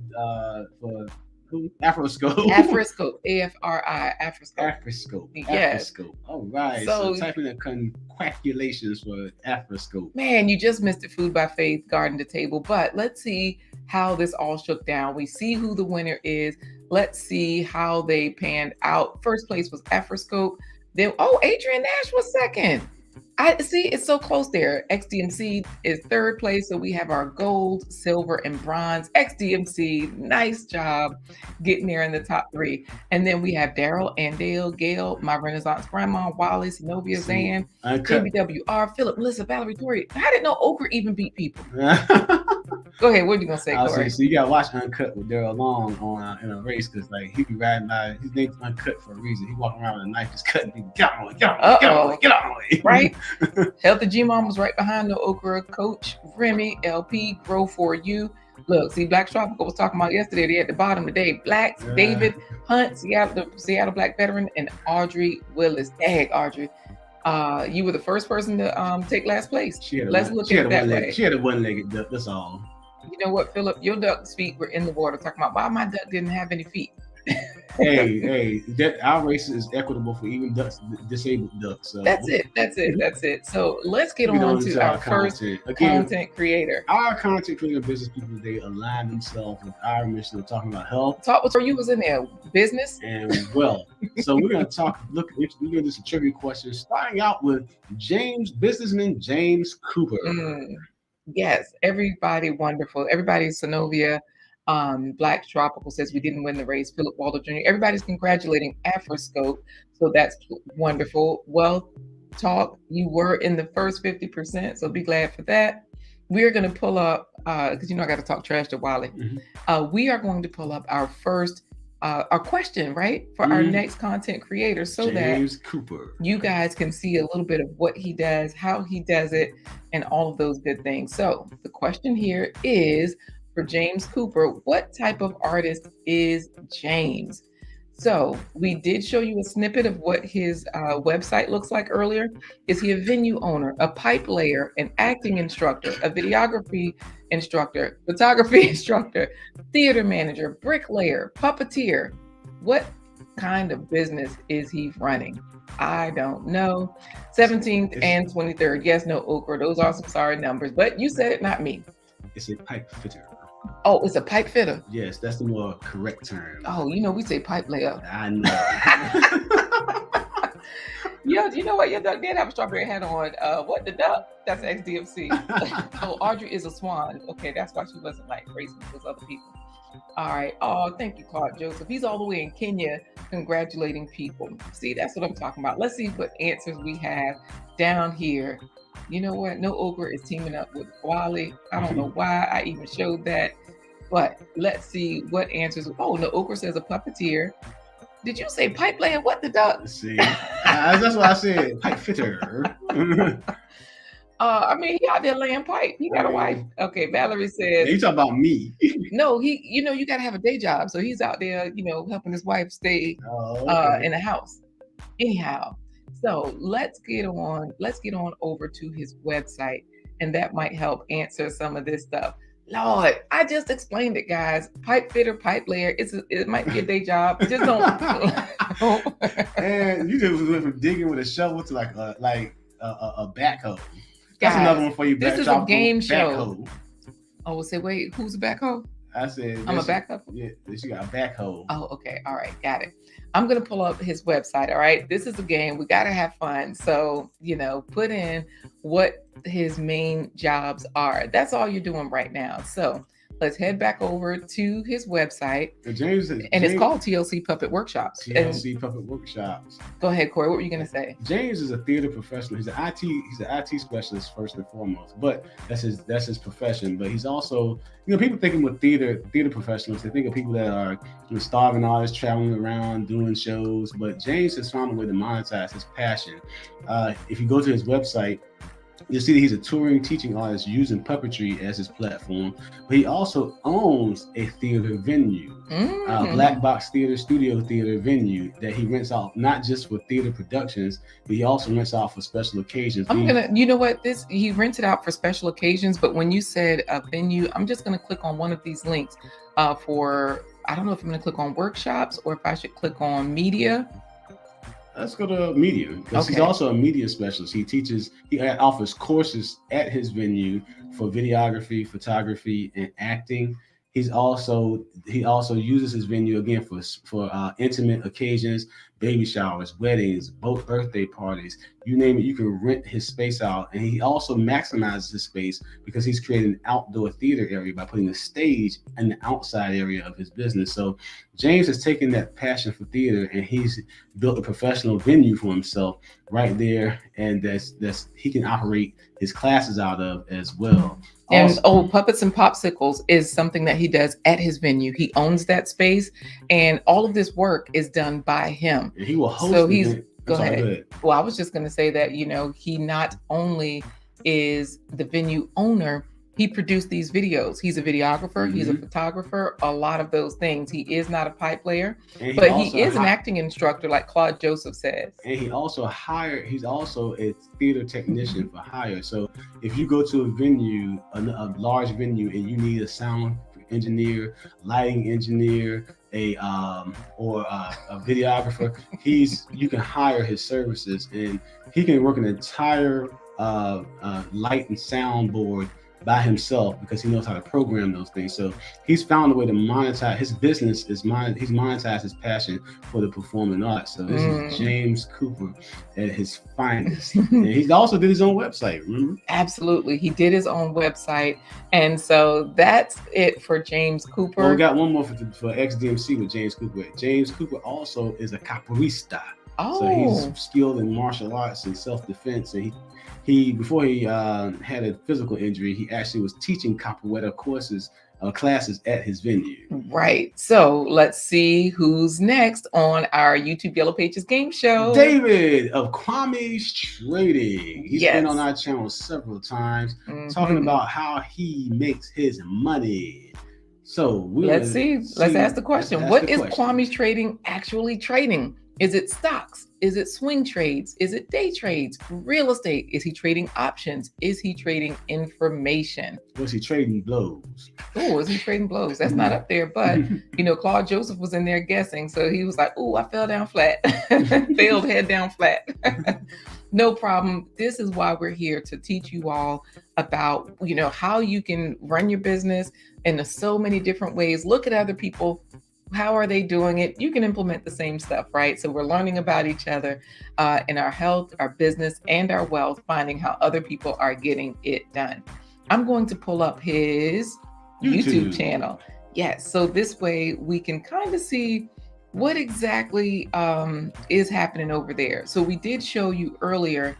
who? Afroscope. Afroscope. AFRI. Afroscope. Afroscope. Yes. Afroscope. All right. So type in the congratulations for Afroscope. Man, you just missed it. Food by Faith, Garden to Table. But let's see how this all shook down. We see who the winner is. Let's see how they panned out. First place was Afroscope. Then, Adrian Nash was second. I see it's so close there. XDMC is third place. So we have our gold, silver, and bronze. XDMC, nice job getting there in the top three. And then we have Daryl, Andale, Gail, My Renaissance Grandma, Wally, Zenobia, Zan, JBWR, Philip, Melissa, Valerie, Tori. I didn't know Okra even beat people. Go ahead. What are you gonna say, Corey? So you gotta watch Uncut with Daryl Long on in a race because he be riding by. His name's Uncut for a reason. He walking around with a knife just cutting people. Get on the way. Right. Healthy G Mom was right behind the Okra. Coach Remy, LP, Grow For You. Look, see, Black Tropical was talking about yesterday. They at the bottom today. Blacks, David Hunt, Seattle Black veteran, and Audrey Willis. Dang, Audrey. You were the first person to take last place. Let's look at it that way. She had a one-legged duck. That's all. You know what, Philip? Your duck's feet were in the water. Talking about why my duck didn't have any feet. hey, our race is equitable for even ducks, disabled ducks. So. That's it. So let's get on to our first content creator. Our content creator business people today align themselves with our mission of talking about health. Talk with you was in there, business and wealth. So we're going to we're going to do some trivia questions, starting out with businessman James Cooper. Yes, everybody wonderful. Everybody, Zenobia. Black Tropical says we didn't win the race. Philip Waldo Jr. Everybody's congratulating Afroscope, so that's wonderful. Well, talk. You were in the first 50%, so be glad for that. We're going to pull up because I got to talk trash to Wally. We are going to pull up our first our question, right, for our next content creator, so James that Cooper, you guys can see a little bit of what he does, how he does it, and all of those good things. So the question here is for James Cooper: what type of artist is James? So we did show you a snippet of what his website looks like earlier. Is he a venue owner, a pipe layer, an acting instructor, a videography instructor, photography instructor, theater manager, bricklayer, puppeteer? What kind of business is he running? I don't know. 17th and 23rd. Yes, no okra. Those are some sorry numbers, but you said it, not me. It's a pipe fitter. Oh, it's a pipe fitter. Yes, that's the more correct term. Oh, we say pipe layer. I know. Yeah, you know what? Your duck did have a strawberry hat on. What, the duck? That's XDMC. Oh, Audrey is a swan. Okay, that's why she wasn't like racing with those other people. All right. Oh, thank you, Claude Joseph. He's all the way in Kenya congratulating people. See, that's what I'm talking about. Let's see what answers we have down here. You know what? No Ogre is teaming up with Wally. I don't know why I even showed that, but let's see what answers. Oh, no Ogre says a puppeteer. Did you say pipe layer? What the duck? See, that's what I said. Pipe fitter. I mean, he out there laying pipe. He got a wife. Okay, Valerie says. You talking about me? No, you got to have a day job, so he's out there, helping his wife stay in the house. Anyhow, so let's get on over to his website, and that might help answer some of this stuff. Lord, I just explained it, guys. Pipe fitter, pipe layer. It might be a day job. Just don't. And you just went from digging with a shovel to like a backhoe. That's Guys, another one for you. This is a game show. Backhoe. Oh, say wait, who's a backhoe? I said I'm a backhoe. Yeah, she got a backhoe. Oh, okay. All right, got it. I'm gonna pull up his website. All right, this is a game. We gotta have fun. So put in what his main jobs are. That's all you're doing right now. So let's head back over to his website. James, it's called TLC Puppet Workshops. TLC Puppet Workshops. Go ahead, Corey. What were you gonna say? James is a theater professional. He's an IT specialist first and foremost. But that's his profession. But he's also, people thinking with theater professionals, they think of people that are starving artists traveling around doing shows. But James has found a way to monetize his passion. If you go to his website, you'll see that he's a touring teaching artist using puppetry as his platform. But he also owns a theater venue, Black Box Theater Studio Theater venue that he rents out not just for theater productions, but he also rents out for special occasions. He rents it out for special occasions. But when you said a venue, I'm just gonna click on one of these links for, I don't know if I'm gonna click on workshops or if I should click on media. Let's go to media, because he's also a media specialist. He offers courses at his venue for videography, photography, and acting. He also uses his venue again for intimate occasions, baby showers, weddings, both birthday parties, you name it. You can rent his space out, and he also maximizes his space because he's created an outdoor theater area by putting a stage in the outside area of his business. So James has taken that passion for theater and he's built a professional venue for himself right there, and that's he can operate his classes out of as well. And Puppets and Popsicles is something that he does at his venue. He owns that space, and all of this work is done by him. And he will host. So go ahead. Well, I was just going to say that he not only is the venue owner, he produced these videos. He's a videographer. He's a photographer. A lot of those things. He is not a pipe layer, but he is an acting instructor, like Claude Joseph says. And he's also a theater technician for hire. So if you go to a venue, a large venue, and you need a sound engineer, lighting engineer, a videographer, you can hire his services, and he can work an entire light and sound board by himself because he knows how to program those things. So he's found a way to monetize his business. He's monetized his passion for the performing arts. So this is James Cooper at his finest. And he also did his own website, remember? Absolutely. He did his own website. And so that's it for James Cooper. Well, we got one more for XDMC with James Cooper. James Cooper also is a capoeirista. Oh. So he's skilled in martial arts and self-defense. And he before he had a physical injury, he actually was teaching capoeira classes at his venue. Right. So let's see who's next on our YouTube Yellow Pages game show. David of Quames Trading. He's been on our channel several times talking about how he makes his money. So let's see. Let's ask the question. What is Quame's trading actually trading? Is it stocks? Is it swing trades? Is it day trades? Real estate? Is he trading options? Is he trading information? Was he trading blows? Oh, is he trading blows? That's not up there, but Claude Joseph was in there guessing. So he was like, oh, I fell down flat. Failed head down flat. No problem. This is why we're here, to teach you all about, how you can run your business in so many different ways. Look at other people. How are they doing it? You can implement the same stuff, right? So we're learning about each other in our health, our business, and our wealth, finding how other people are getting it done. I'm going to pull up his YouTube channel. Yes. So this way we can kind of see what exactly is happening over there. So we did show you earlier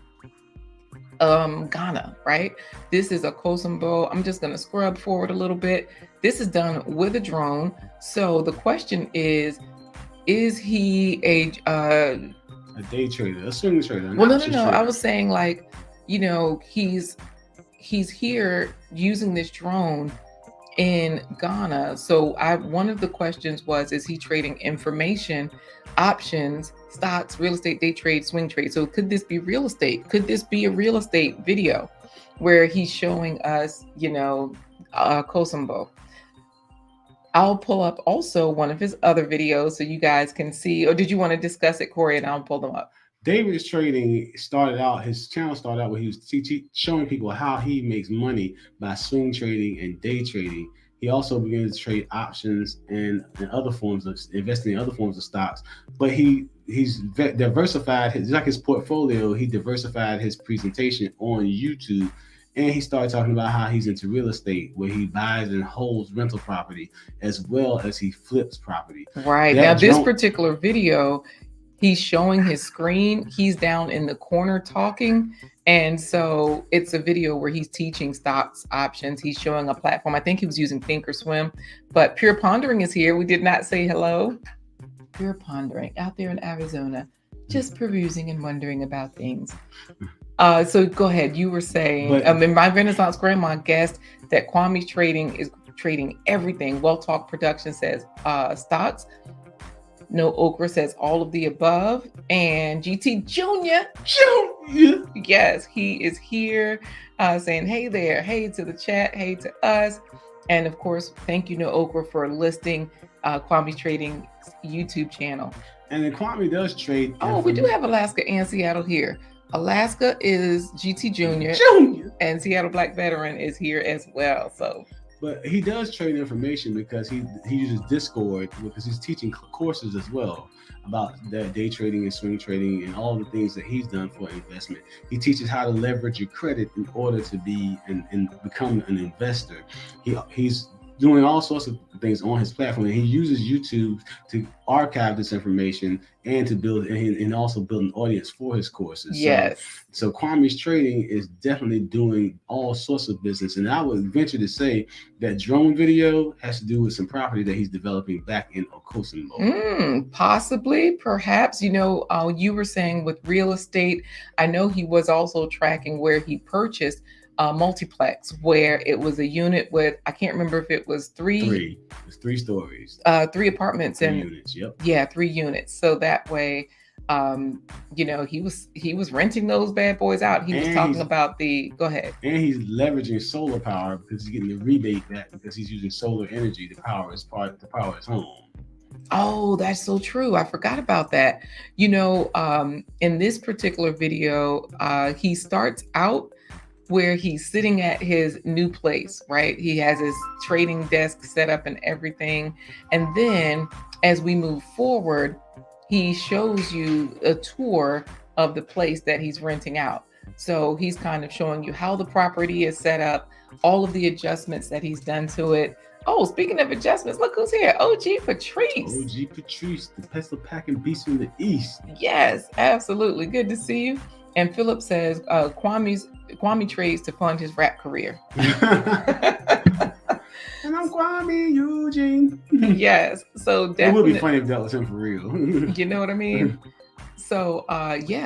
Ghana, right? This is a Kosovo. I'm just going to scrub forward a little bit. This is done with a drone. So the question is he a day trader, a swing trader? Well, no. I was saying, like, he's here using this drone in Ghana. So one of the questions was, is he trading information, options, stocks, real estate, day trade, swing trade? So could this be real estate? Could this be a real estate video where he's showing us, Kosovo? I'll pull up also one of his other videos so you guys can see, or did you want to discuss it, Corey, and I'll pull them up? David's trading his channel started out where he was showing people how he makes money by swing trading and day trading. He also began to trade options and other forms of investing in other forms of stocks. But he's diversified his portfolio. He diversified his presentation on YouTube. And he started talking about how he's into real estate, where he buys and holds rental property as well as he flips property. Right. Now, this particular video, he's showing his screen. He's down in the corner talking. And so it's a video where he's teaching stocks, options. He's showing a platform. I think he was using Thinkorswim, but Pure Pondering is here. We did not say hello. Pure Pondering out there in Arizona, just perusing and wondering about things. So go ahead. You were saying, my Renaissance grandma guessed that Quame's trading is trading everything. Well Talk Production says stocks. No Okra says all of the above. And GT Junior, yes, he is here saying, hey there, hey to the chat, hey to us. And of course, thank you, No Okra, for listing Quame's Trading YouTube channel. And then Kwame does trade. Oh, we do have Alaska and Seattle here. Alaska is GT Junior, and Seattle Black Veteran is here as well. But he does trade information because he uses Discord, because he's teaching courses as well about that day trading and swing trading and all the things that he's done for investment. He teaches how to leverage your credit in order to be and become an investor. He's doing all sorts of things on his platform, and he uses YouTube to archive this information and to build and also build an audience for his courses. Yes. So Quame's Trading is definitely doing all sorts of business, and I would venture to say that drone video has to do with some property that he's developing back in Kosovo. Possibly, perhaps. You were saying with real estate, I know he was also tracking where he purchased multiplex, where it was a unit with, I can't remember if it was three stories, 3 apartments and units. Yep. Yeah, 3 units. So that way, he was renting those bad boys out. He was talking about go ahead. And he's leveraging solar power because he's getting the rebate back because he's using solar energy to power his home. Oh, that's so true. I forgot about that. In this particular video, he starts out where he's sitting at his new place, right? He has his trading desk set up and everything. And then as we move forward, he shows you a tour of the place that he's renting out. So he's kind of showing you how the property is set up, all of the adjustments that he's done to it. Oh, speaking of adjustments, look who's here. OG Patrice. OG Patrice, the pencil packing beast from the East. Yes, absolutely. Good to see you. And Philip says Quame trades to fund his rap career. And I'm Quame Eugene. Yes. So definitely. It would be funny if that was him for real. You know what I mean? So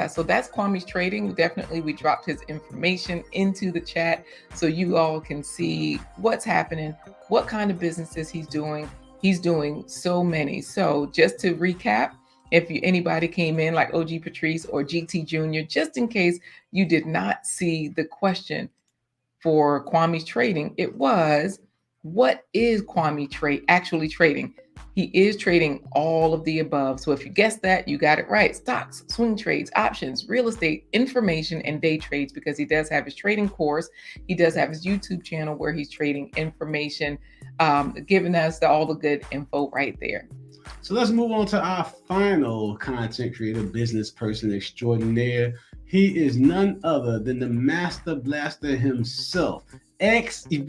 so that's Kwame's trading. Definitely, we dropped his information into the chat so you all can see what's happening, what kind of businesses he's doing. He's doing so many. So just to recap, if anybody came in like OG Patrice or GT Jr., just in case you did not see the question for Kwame's trading, it was, what is Kwame actually trading? He is trading all of the above. So if you guessed that, you got it right. Stocks, swing trades, options, real estate, information, and day trades, because he does have his trading course. He does have his YouTube channel where he's trading information, giving us all the good info right there. So let's move on to our final content creator, business person extraordinaire. He is none other than the master blaster himself, XDMC.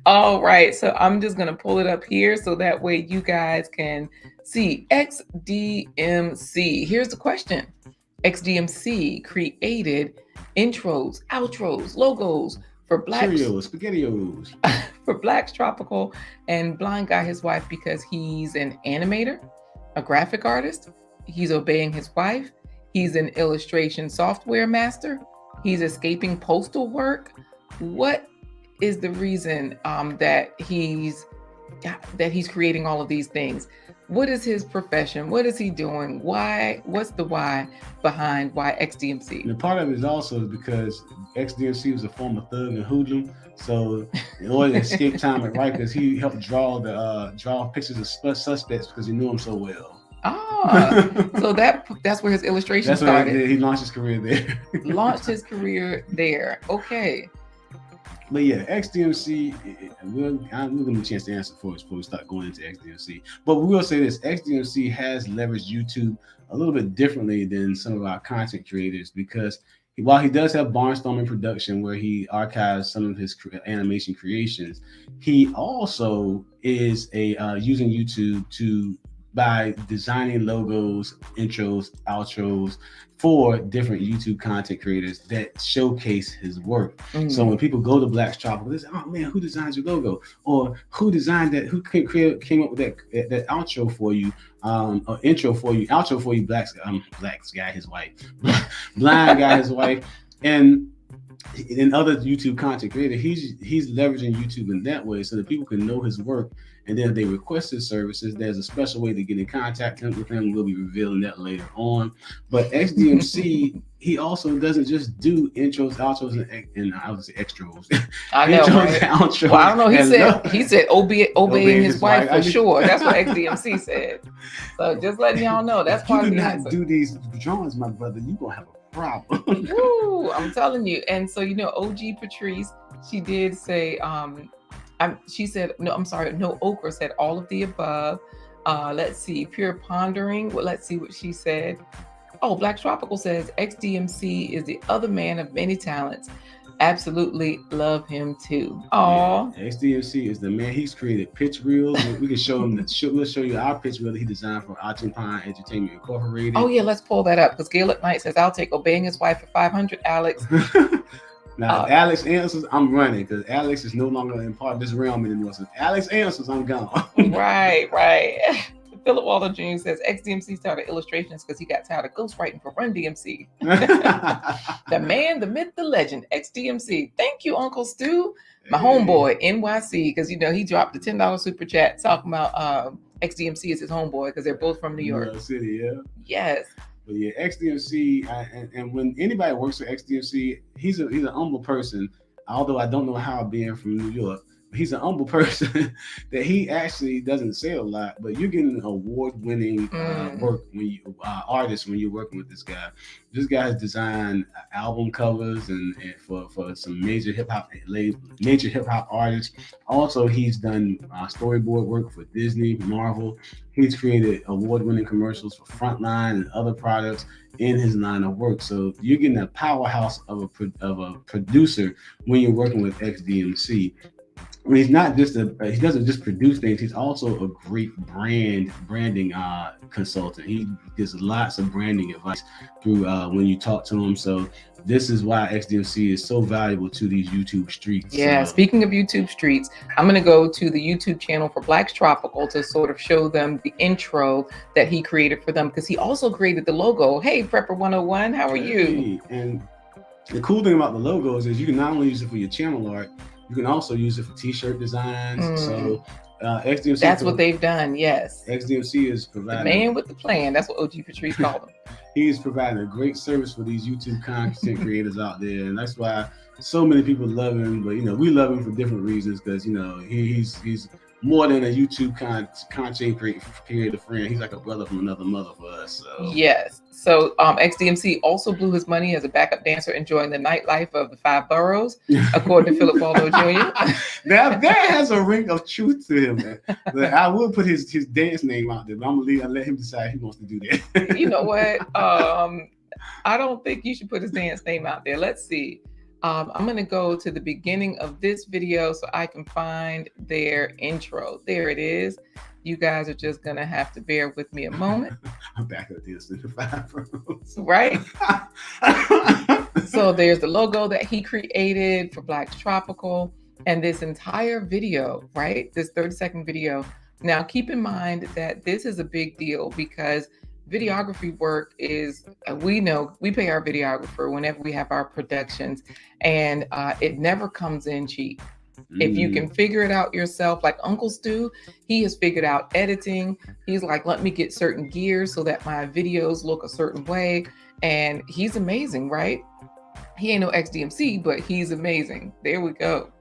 All right, so I'm just going to pull it up here so that way you guys can see. XDMC. Here's the question. XDMC created intros, outros, logos for Black Cheerios, SpaghettiOs. for Black's Tropical and Blind Guy His Wife, because he's an animator, a graphic artist. He's obeying his wife. He's an illustration software master. He's escaping postal work. What is the reason that he's creating all of these things? What is his profession? What is he doing? Why? What's the why behind why XDMC? And part of it is also because XDMC was a former thug and hoodlum. So in order to escape time at Rikers, he helped draw pictures of suspects because he knew them so well. So that's where his illustration started. He launched his career there. Launched his career there. Okay. But yeah, XDMC, we'll give him a chance to answer for us before we start going into XDMC. But we will say this, XDMC has leveraged YouTube a little bit differently than some of our content creators, because while he does have Barnstorming Production where he archives some of his animation creations, he also is using YouTube by designing logos, intros, outros for different YouTube content creators that showcase his work. So when people go to Black's Tropical, they say, "Oh man, who designed your logo?" Or "Who designed that? Who came up with that outro for you? Or intro for you, outro for you, Black's Guy His Wife, Blind Guy His Wife," and in other YouTube content creator, he's leveraging YouTube in that way so that people can know his work. And then if they request his services, there's a special way to get in contact with him. We'll be revealing that later on. But XDMC, he also doesn't just do intros, outros, and I would say extras. I know. Intros, Right? outros, well, I don't know. He said obeying his wife for sure. That's what XDMC said. So just letting y'all know, that's part of the answer. Do these drawings, my brother, you gonna have a problem. Woo, I'm telling you. And so, OG Patrice, she did say, she said, no Okra said all of the above. Let's see, Pure Pondering. Well, let's see what she said. Oh, Black Tropical says XDMC is the other man of many talents. Absolutely love him too. Aw. Yeah, XDMC is the man. He's created pitch reels. We can show him we'll show you our pitch reel that he designed for Argentine Entertainment Incorporated. Oh yeah, let's pull that up because Gaelic Knight says, "I'll take obeying his wife for 500, Alex." Now, Alex answers, I'm running because Alex is no longer in part of this realm anymore. So if Alex answers, I'm gone. Right. Philip Waldo Jr. says XDMC started illustrations because he got tired of ghostwriting for Run DMC. The man, the myth, the legend, XDMC. Thank you, Uncle Stu, my homeboy, NYC, because he dropped the $10 super chat talking about XDMC is his homeboy because they're both from New York City. Yeah. Yes. But yeah, XDMC, and when anybody works for XDMC, he's a humble person. Although I don't know how being from New York, but he's an humble person that he actually doesn't say a lot. But you're getting award-winning work when you artists when you're working with this guy. This guy has designed album covers and for some major hip hop artists. Also, he's done storyboard work for Disney, Marvel. He's created award-winning commercials for Frontline and other products in his line of work. So you're getting a powerhouse of a producer when you're working with XDMC. I mean, he's not just he doesn't just produce things. He's also a great branding consultant. He gives lots of branding advice through when you talk to him. So this is why XDMC is so valuable to these YouTube streets. Yeah, speaking of YouTube streets, I'm going to go to the YouTube channel for Black's Tropical to sort of show them the intro that he created for them, because he also created the logo. Hey, Prepper 101, how are you? And the cool thing about the logos is you can not only use it for your channel art, you can also use it for t-shirt designs. So XDMC, that's what they've done. Yes, XDMC is providing the man with the plan. That's what OG Patrice called him. He's providing a great service for these YouTube content creators out there, and that's why so many people love him. But we love him for different reasons, because he's more than a YouTube content creator friend. He's like a brother from another mother for us. So. Yes. So XDMC also blew his money as a backup dancer enjoying the nightlife of the 5 boroughs, according to Philip Waldo Jr. That has a ring of truth to him, man. But I will put his dance name out there, but I'm gonna let him decide he wants to do that. You know what? I don't think you should put his dance name out there. Let's see. I'm going to go to the beginning of this video so I can find their intro. There it is. You guys are just going to have to bear with me a moment. I'm back at this in the 5 rows. Right? So there's the logo that he created for Black's Tropical, and this entire video, right? This 30-second video. Now, keep in mind that this is a big deal, because videography work is, we pay our videographer whenever we have our productions, and it never comes in cheap. If you can figure it out yourself, like Uncle Stu, he has figured out editing. He's like, let me get certain gears so that my videos look a certain way. And he's amazing, right? He ain't no XDMC, but he's amazing. There we go.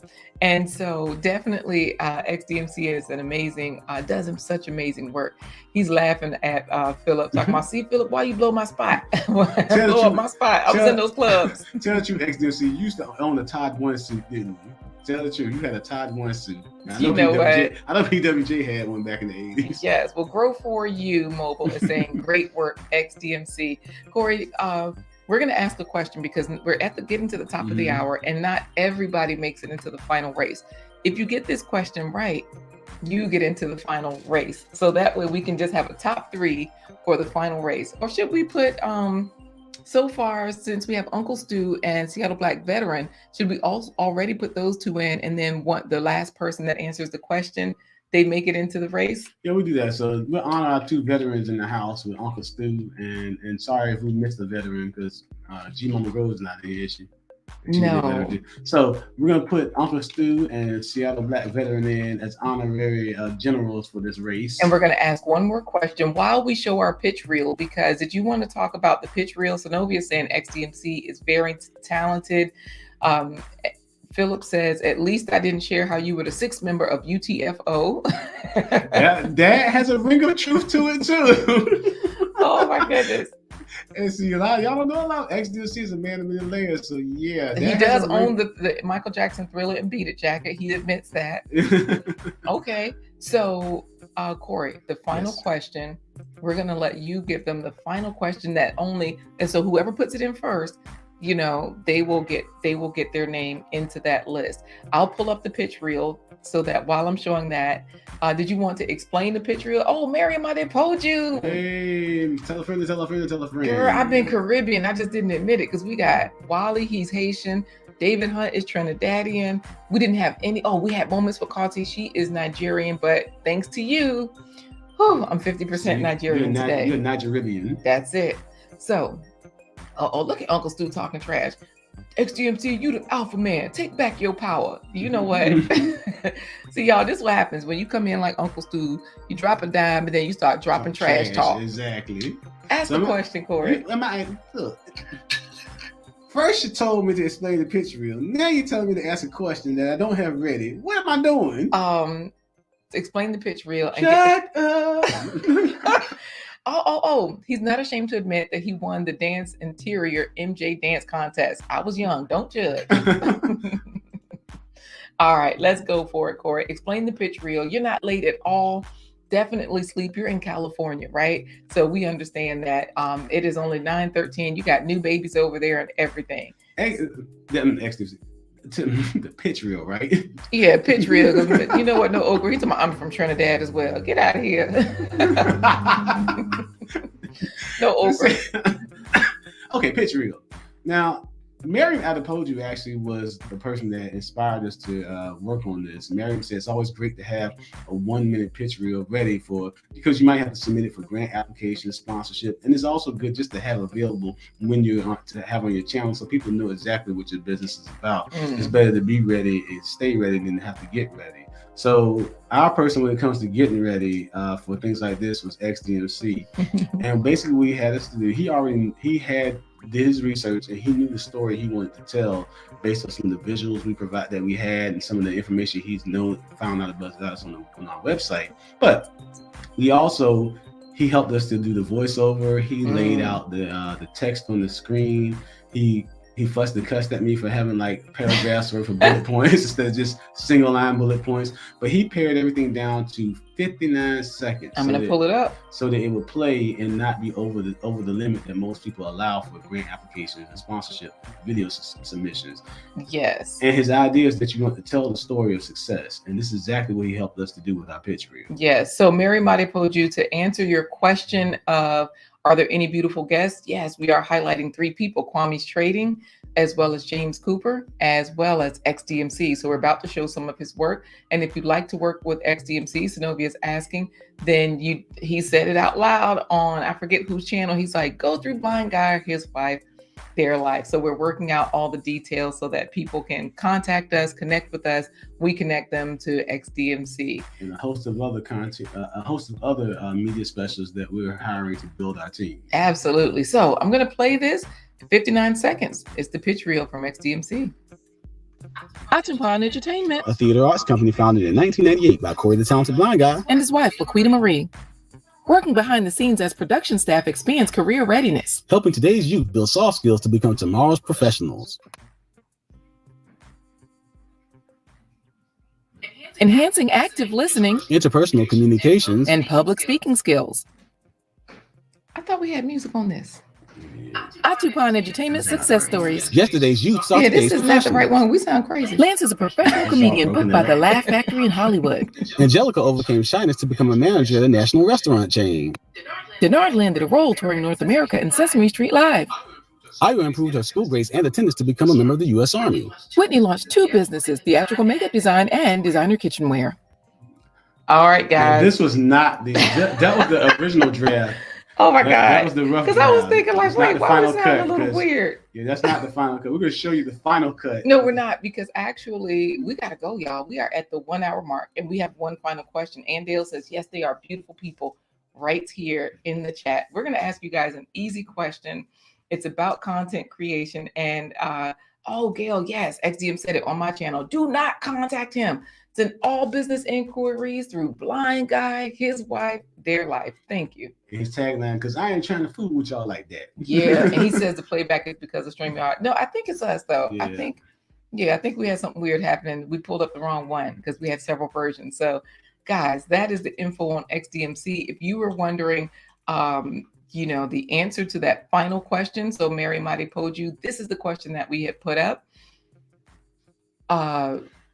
And so definitely XDMC is an amazing, does him such amazing work. He's laughing at Philip, talking about, see, Philip, why you blow my spot? Blow up my spot. I was in those clubs. Tell the truth, XDMC, you used to own a Todd 1 suit, didn't you? Tell the truth, you had a Todd 1 suit. Now, You know what? I know PWJ had one back in the 80s. Yes, well, Grow For You Mobile is saying, great work, XDMC. Corey, we're going to ask a question, because we're getting to the top of the hour, and not everybody makes it into the final race. If you get this question right, you get into the final race. So that way we can just have a top 3 for the final race. Or should we put, so far, since we have Uncle Stu and Seattle Black Veteran, should we also already put those 2 in, and then the last person that answers the question, they make it into the race? Yeah, we do that. So we'll honor our 2 veterans in the house with Uncle Stu, and sorry if we missed the veteran, because G Mama Rose is not here, is she? No. So we're gonna put Uncle Stu and Seattle Black Veteran in as honorary generals for this race. And we're going to ask one more question while we show our pitch reel, because did you want to talk about the pitch reel? Synovia saying XDMC is very talented. Philip says, at least I didn't share how you were the 6th member of UTFO. that has a ring of truth to it too. Oh my goodness. And see, y'all don't know a lot. XDMC is a man of many layers, so yeah. He does own the Michael Jackson Thriller and Beat It jacket. He admits that. Okay, so Corey, the final question, we're gonna let you give them the final question and so whoever puts it in first, they will get their name into that list. I'll pull up the pitch reel so that while I'm showing that, did you want to explain the pitch reel? Oh, Miriam, I didn't told you. Hey, tell a friend, tell a friend, tell a friend. Girl, I've been Caribbean. I just didn't admit it, because we got Wally, he's Haitian. David Hunt is Trinidadian. We didn't have we had moments for Kati. She is Nigerian, but thanks to you, I'm 50% Nigerian today. You're Nigerian. That's it. So, look at Uncle Stu talking trash. XDMC, you the alpha man. Take back your power. You know what? See, y'all, this is what happens when you come in like Uncle Stu. You drop a dime, and then you start dropping trash talk. Exactly. Ask the question, Corey. Look. First, you told me to explain the pitch reel. Now you're telling me to ask a question that I don't have ready. What am I doing? Explain the pitch reel. And Shut up. He's not ashamed to admit that he won the Dance Interior MJ Dance Contest. I was young. Don't judge. All right, let's go for it, Corey. Explain the pitch reel. You're not late at all. Definitely sleep. You're in California, right? So we understand that it is only 9:13. You got new babies over there and everything. XDMC. the pitch reel, right? Yeah, pitch reel. 'Cause you know what? No okra. He's talking about I'm from Trinidad as well. Get out of here. No okra. Okay, pitch reel. Now, Miriam Adepoju actually was the person that inspired us to work on this. Miriam said it's always great to have a 1-minute pitch reel ready because you might have to submit it for grant application, sponsorship, and it's also good just to have available when you're to have on your channel so people know exactly what your business is about. It's better to be ready and stay ready than to have to get ready. So our person, when it comes to getting ready for things like this, was XDMC, and basically we had us to do. He did his research and he knew the story he wanted to tell based on some of the visuals we had and some of the information he's found out about us on our website. But he helped us to do the voiceover. He laid out the text on the screen. He fussed and cussed at me for having like paragraphs worth of bullet points instead of just single line bullet points. But he pared everything down to 59 seconds. I'm gonna pull it up so that it would play and not be over the limit that most people allow for grant applications and sponsorship video submissions. Yes. And his idea is that you want to tell the story of success, and this is exactly what he helped us to do with our pitch reel. Yes. So Mary Adepoju, to answer your question of are there any beautiful guests? Yes, we are highlighting 3 people, Quames Trading, as well as James Cooper, as well as XDMC. So we're about to show some of his work. And if you'd like to work with XDMC, Zenobia is asking, then he said it out loud on, I forget whose channel. He's like, go through Blind Guy, his wife, their life. So we're working out all the details so that people can contact us, connect with us. We connect them to XDMC. And a host of other content, a host of other media specialists that we're hiring to build our team. Absolutely. So I'm going to play this. 59 seconds. It's the pitch reel from XDMC. Atupon Entertainment, A theater arts company founded in 1998 by Corey the Talented Blind Guy and his wife, LaQuita Marie, working behind the scenes as production staff expands career readiness, helping today's youth build soft skills to become tomorrow's professionals. enhancing active listening Interpersonal communications and public speaking skills. I thought we had music on this. Atupon Entertainment success stories. Yesterday's youth saw Yeah, today's this is not the right professionals. one. We sound crazy. Lance is a professional comedian booked by the Laugh Factory in Hollywood. Angelica overcame shyness to become a manager at a national restaurant chain. Denard landed a role touring North America in Sesame Street Live. Ira improved her school grades and attendance to become a member of the U.S. Army. Whitney launched 2 businesses, theatrical makeup design and designer kitchenware. All right, guys. This was not that was the original draft. Oh my God. That was the rough Because I was draft. thinking like, It's not wait, the why final was that a cut, little 'cause- weird? Yeah, that's not the final cut. We're going to show you the final cut. No, we're not, because actually we got to go, y'all. We are at the 1 hour mark and we have one final question. Andale says, yes, they are beautiful people right here in the chat. We're going to ask you guys an easy question. It's about content creation. And Gail, yes, XDM said it on my channel. Do not contact him. Send all business inquiries through Blind Guy, his wife, their life. Thank you. His tagline, because I ain't trying to fool with y'all like that. Yeah, and he says the playback is because of StreamYard. No, I think it's us though. Yeah. I think we had something weird happening. We pulled up the wrong one because we had several versions. So, guys, that is the info on XDMC. If you were wondering, the answer to that final question. So, Mary Adepoju, this is the question that we had put up.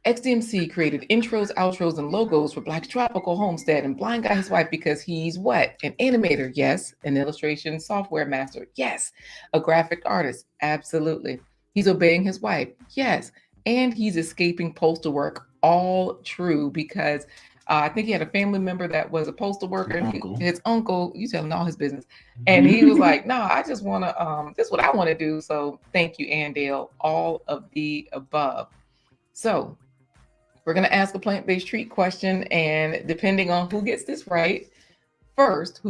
XDMC created intros, outros, and logos for Black Tropical Homestead and Blind Guy, his wife, because he's what? An animator, yes. An illustration software master, yes. A graphic artist, absolutely. He's obeying his wife, yes. And he's escaping postal work, all true, because I think he had a family member that was a postal worker. And his uncle, you telling all his business. And he was like, no, I just want to, this is what I want to do. So thank you, Andale, all of the above. So we're going to ask a plant-based treat question, and depending on who gets this right first,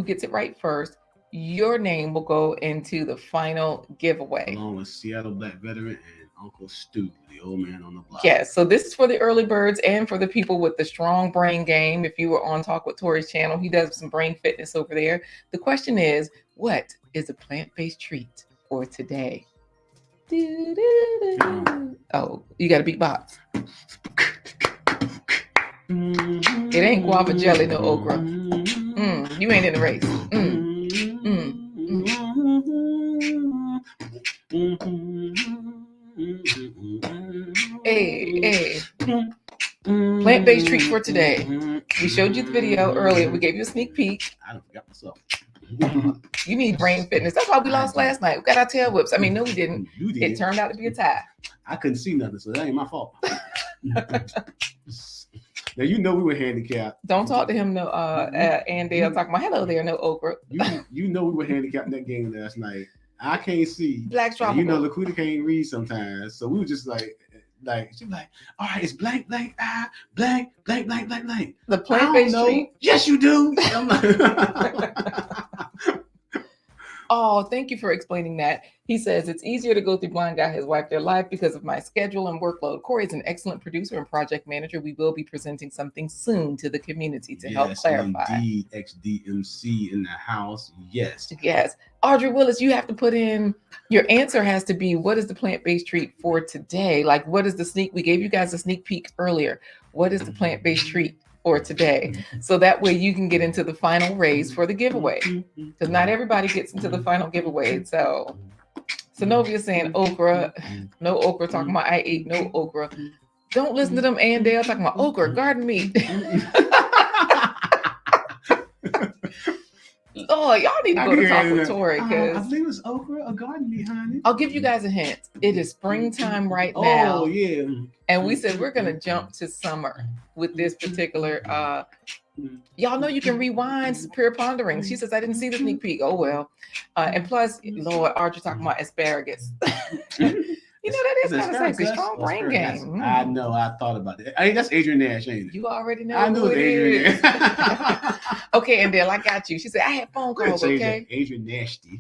your name will go into the final giveaway. Along with Seattle Black veteran and Uncle Stu, the old man on the block. Yes, so this is for the early birds and for the people with the strong brain game. If you were on Talk with Tori's channel, he does some brain fitness over there. The question is, what is a plant-based treat for today? Oh, you got a beatbox. It ain't guava jelly, no okra. You ain't in the race. Hey. Plant-based treat for today. We showed you the video earlier. We gave you a sneak peek. I don't forget myself. You need brain fitness. That's why we lost last night. We got our tail whips. I mean, no, we didn't. You did. It turned out to be a tie. I couldn't see nothing, so that ain't my fault. Now you know we were handicapped. Don't talk to him, no. And they'll talk about hello there, no okra. You know we were handicapped in that game last night. I can't see. Black tropical. You know, LaQuita can't read sometimes, so we were just like she's like, all right, it's blank, blank, blank, blank, blank, blank, blank. The plant-based treat. Yes, you do. I'm like, oh, thank you for explaining that. He says it's easier to go through Blind Guy His Wife Their Life because of my schedule and workload. Corey is an excellent producer and project manager. We will be presenting something soon to the community to help clarify. Indeed, XDMC in the house. Yes. Yes. Audrey Willis, you have to put in, your answer has to be, what is the plant-based treat for today? Like, what is the sneak? We gave you guys a sneak peek earlier. What is the plant-based treat for today? So that way you can get into the final race for the giveaway, because not everybody gets into the final giveaway. So Novia's saying okra, no okra, talking about I ate no okra. Don't listen to them and Dale talking about okra, garden meat. Oh, y'all need to go to talk with Tori, because I think it was okra or garden meat, honey. I'll give you guys a hint. It is springtime right now. Oh yeah. And we said we're gonna jump to summer with this particular y'all know you can rewind Superior Pondering. She says I didn't see the sneak peek. Oh well. And plus, Lord, Archer talking about asparagus. You know, that is kind of sexy. Strong brain game. I know. I thought about that. I mean, that's Adrian Nash, ain't it? You already know. I knew it was Adrian Nash. Okay, and Dale, I got you. She said I had phone calls. Okay. Adrian Nasty.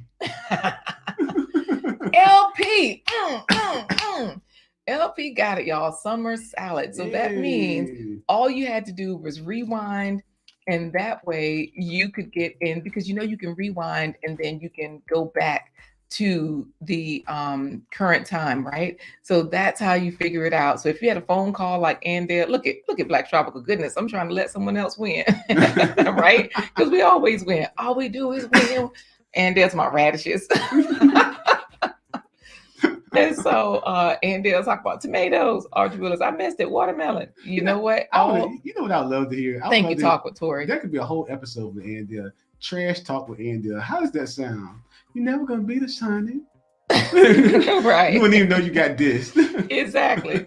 LP. LP got it, y'all. Summer salad. So that means all you had to do was rewind, and that way you could get in, because you know you can rewind and then you can go back to the current time, right? So that's how you figure it out. So if you had a phone call like Andale, look at Black Tropical, goodness, I'm trying to let someone else win, right? Because we always win. All we do is win. And there's my radishes. And so Andale talk about tomatoes. Audrey Willis, I missed it. Watermelon. You know what? You know what I'd love to hear? Thank you, talk with Tori. That could be a whole episode with Andale. Trash talk with Andale. How does that sound? You're never gonna beat us, honey. Right. You wouldn't even know you got this. Exactly.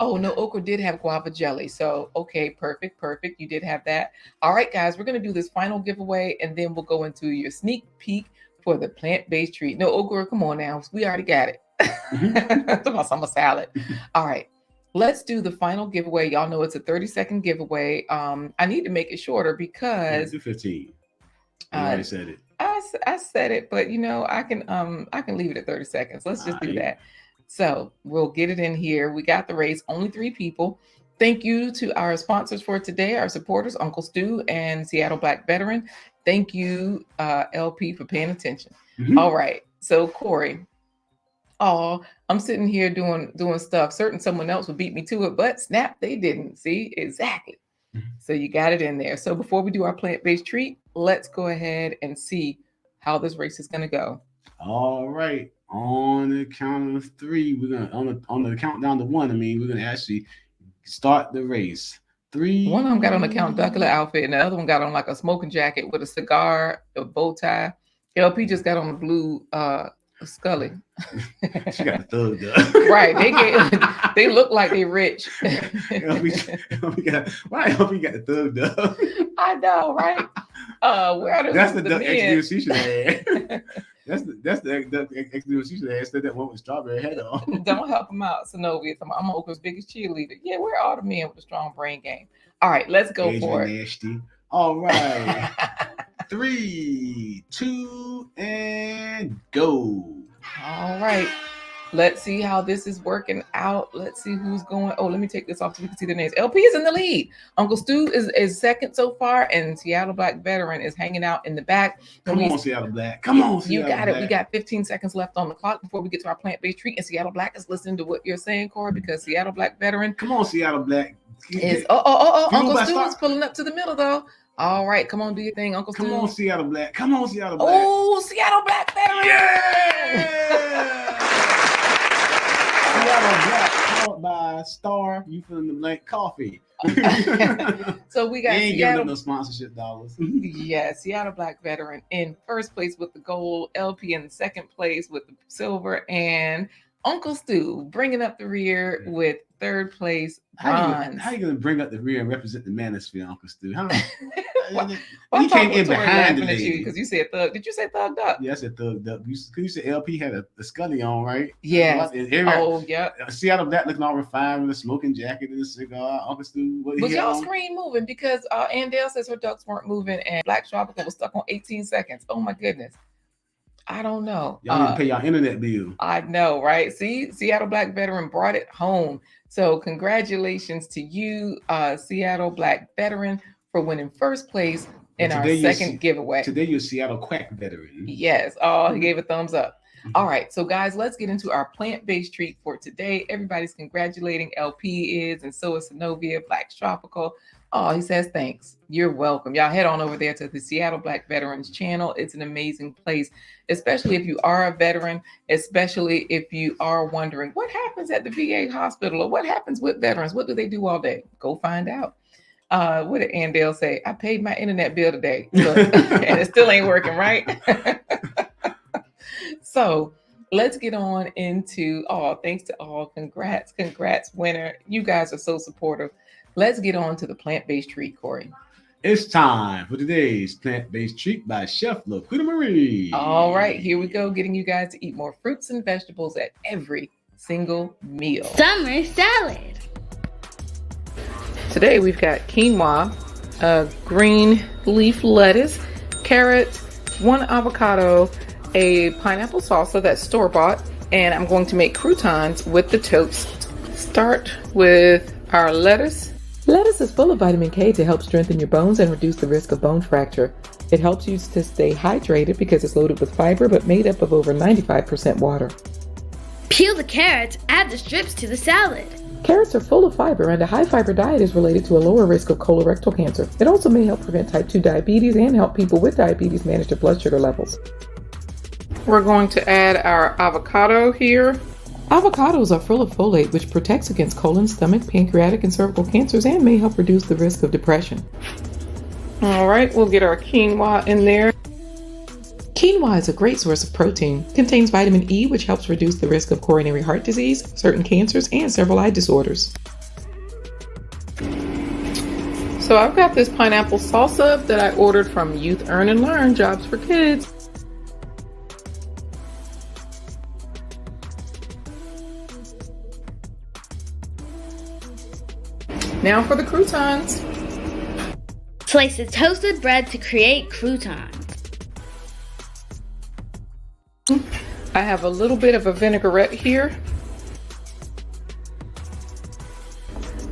Oh no, okra did have guava jelly. So okay, perfect. You did have that. All right, guys, we're gonna do this final giveaway, and then we'll go into your sneak peek for the plant-based treat. No okra, come on now. We already got it. Talk about summer salad. All right. Let's do the final giveaway. Y'all know it's a 30-second giveaway. I need to make it shorter because do 15. I already said it. I said it, but you know, I can leave it at 30 seconds. Let's just do that. So we'll get it in here. We got the race, only 3 people. Thank you to our sponsors for today, our supporters, Uncle Stu and Seattle Black Veteran. Thank you, LP, for paying attention. Mm-hmm. All right. So Corey, I'm sitting here doing stuff. Certain someone else would beat me to it, but snap, they didn't. See, exactly. So you got it in there. So before we do our plant-based treat, let's go ahead and see how this race is going to go. All right. On the count of 3, we're gonna on the countdown to 1. I mean, we're gonna actually start the race. 3. One of them got on the Count Duckula outfit, and the other one got on like a smoking jacket with a cigar, a bow tie. LP just got on the blue Scully. She got the thug dog. Right. They look like they rich. Why LP got the thug dog? I know, right? That's the XDMC should have. That's the XDMC should have said that one with strawberry head on. Don't help him out, Zenobia. I'm Oprah's biggest cheerleader. Yeah, where are all the men with a strong brain game? All right, let's go for it. Nasty. All right. 3, 2, and go. All right. Let's see how this is working out. Let's see who's going. Oh, let me take this off so we can see the names. LP is in the lead. Uncle Stu is second so far, and Seattle Black Veteran is hanging out in the back. Come on, Seattle Black. Come on, Seattle You got Black. it. We got 15 seconds left on the clock before we get to our plant-based treat. And Seattle Black is listening to what you're saying, Corey, because Seattle Black Veteran. Come on, Seattle Black. Is Uncle Stu is pulling up to the middle though. All right, come on, do your thing, Uncle Stu. Come on, Seattle Black. Come on, Seattle Black. Oh, Seattle Black Veteran. Yeah! Star, you fill in the blank coffee. So we got ain't giving Seattle. them no sponsorship dollars. Yeah, Seattle Black Veteran in first place with the gold, LP in second place with the silver, and Uncle Stu bringing up the rear with third place bronze. How you gonna bring up the rear and represent the manosphere, Uncle Stu? How? Well, He came Tori in behind the laughing at you lady. because you said thug. Did you say thugged up? Yeah, I said thugged up. You said LP had a Scully on, right? Yes. Everybody, Oh, yeah. Seattle Black looking all refined with a smoking jacket and a cigar. Uncle Stu, what he Was had y'all on? screen moving? Because Andale says her ducks weren't moving and Black Tropical was stuck on 18 seconds. Oh my goodness. I don't know. Y'all need to pay y'all internet bill. I know, right? See, Seattle Black Veteran brought it home. So congratulations to you, Seattle Black Veteran, for winning first place in our second giveaway. Today you're a Seattle Quack Veteran. Yes. Oh, he gave a thumbs up. All right. So guys, let's get into our plant-based treat for today. Everybody's congratulating LP is, and so is Synovia, Black Tropical. Oh, he says, thanks. You're welcome. Y'all head on over there to the Seattle Black Veterans channel. It's an amazing place, especially if you are a veteran, especially if you are wondering what happens at the VA hospital or what happens with veterans. What do they do all day? Go find out. What did Andale say? I paid my internet bill today. Look, and it still ain't working, right? So let's get on into, thanks to all. Congrats, winner. You guys are so supportive. Let's get on to the plant-based treat, Corey. It's time for today's plant-based treat by Chef LaQuita Marie. All right, here we go, getting you guys to eat more fruits and vegetables at every single meal. Summer salad. Today we've got quinoa, green leaf lettuce, carrots, 1 avocado, a pineapple salsa that's store-bought, and I'm going to make croutons with the toast. Start with our lettuce. Lettuce is full of vitamin K to help strengthen your bones and reduce the risk of bone fracture. It helps you to stay hydrated because it's loaded with fiber but made up of over 95% water. Peel the carrots, add the strips to the salad. Carrots are full of fiber, and a high fiber diet is related to a lower risk of colorectal cancer. It also may help prevent type 2 diabetes and help people with diabetes manage their blood sugar levels. We're going to add our avocado here. Avocados are full of folate, which protects against colon, stomach, pancreatic, and cervical cancers and may help reduce the risk of depression. All right, we'll get our quinoa in there. Quinoa is a great source of protein. It contains vitamin E, which helps reduce the risk of coronary heart disease, certain cancers, and several eye disorders. So I've got this pineapple salsa that I ordered from Youth Earn and Learn Jobs for Kids. Now for the croutons. Slice the toasted bread to create croutons. I have a little bit of a vinaigrette here.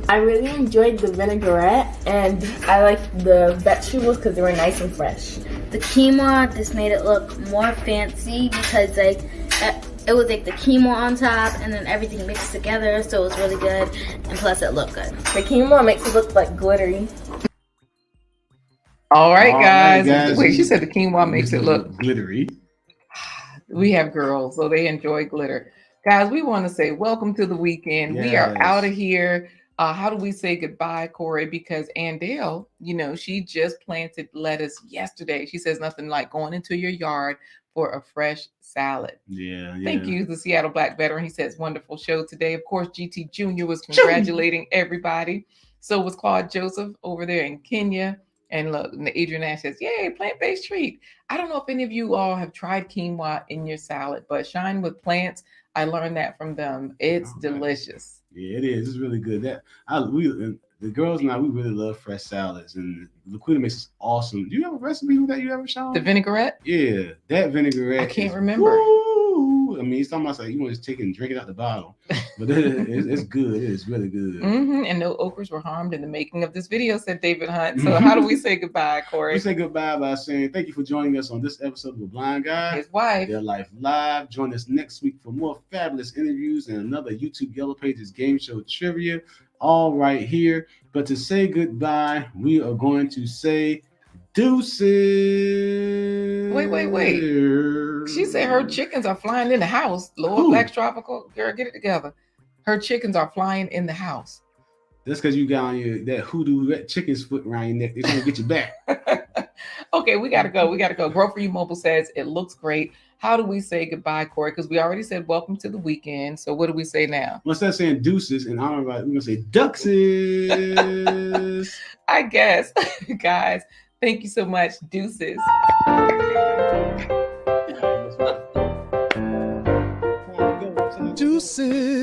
I really enjoyed the vinaigrette, and I liked the vegetables because they were nice and fresh. The quinoa just made it look more fancy because it was like the quinoa on top and then everything mixed together, so it was really good, and plus it looked good. The quinoa makes it look like glittery. All right, guys. Wait, she said the quinoa makes it look glittery. We have girls, so they enjoy glitter. Guys, we want to say welcome to the weekend. Yes. We are out of here. How do we say goodbye, Corey? Because Andale, she just planted lettuce yesterday. She says nothing like going into your yard for a fresh salad. Yeah. Thank you, the Seattle Black Veteran. He says, wonderful show today. Of course, GT Jr. was congratulating everybody. So was Claude Joseph over there in Kenya. And look, Adrian Ash says, yay, plant-based treat. I don't know if any of you all have tried quinoa in your salad, but Shine with Plants, I learned that from them. It's delicious. Yeah, it is. It's really good. The girls and I, we really love fresh salads, and LaQuita makes this awesome. Do you have a recipe with that you ever shown? The vinaigrette? Yeah, that vinaigrette. I can't remember. Woo! I mean, it's almost like you want to just take it and drink it out the bottle, but it's good. It is really good. Mm-hmm. And no okras were harmed in the making of this video, said David Hunt. So how do we say goodbye, Corey? We say goodbye by saying thank you for joining us on this episode of A Blind Guy. His wife. Their Life Live. Join us next week for more fabulous interviews and another YouTube Yellow Pages game show trivia, all right here. But to say goodbye, we are going to say deuces. Wait. She said her chickens are flying in the house. Lord Black Tropical. Girl, get it together. Her chickens are flying in the house. That's because you got on that hoodoo that chicken's foot around your neck. They're trying to get you back. Okay, we gotta go. Grow For You Mobile says it looks great. How do we say goodbye, Corey? Because we already said welcome to the weekend. So what do we say now? Instead of saying deuces and I'm we're gonna say duxes. I guess, guys. Thank you so much. Deuces. Deuces.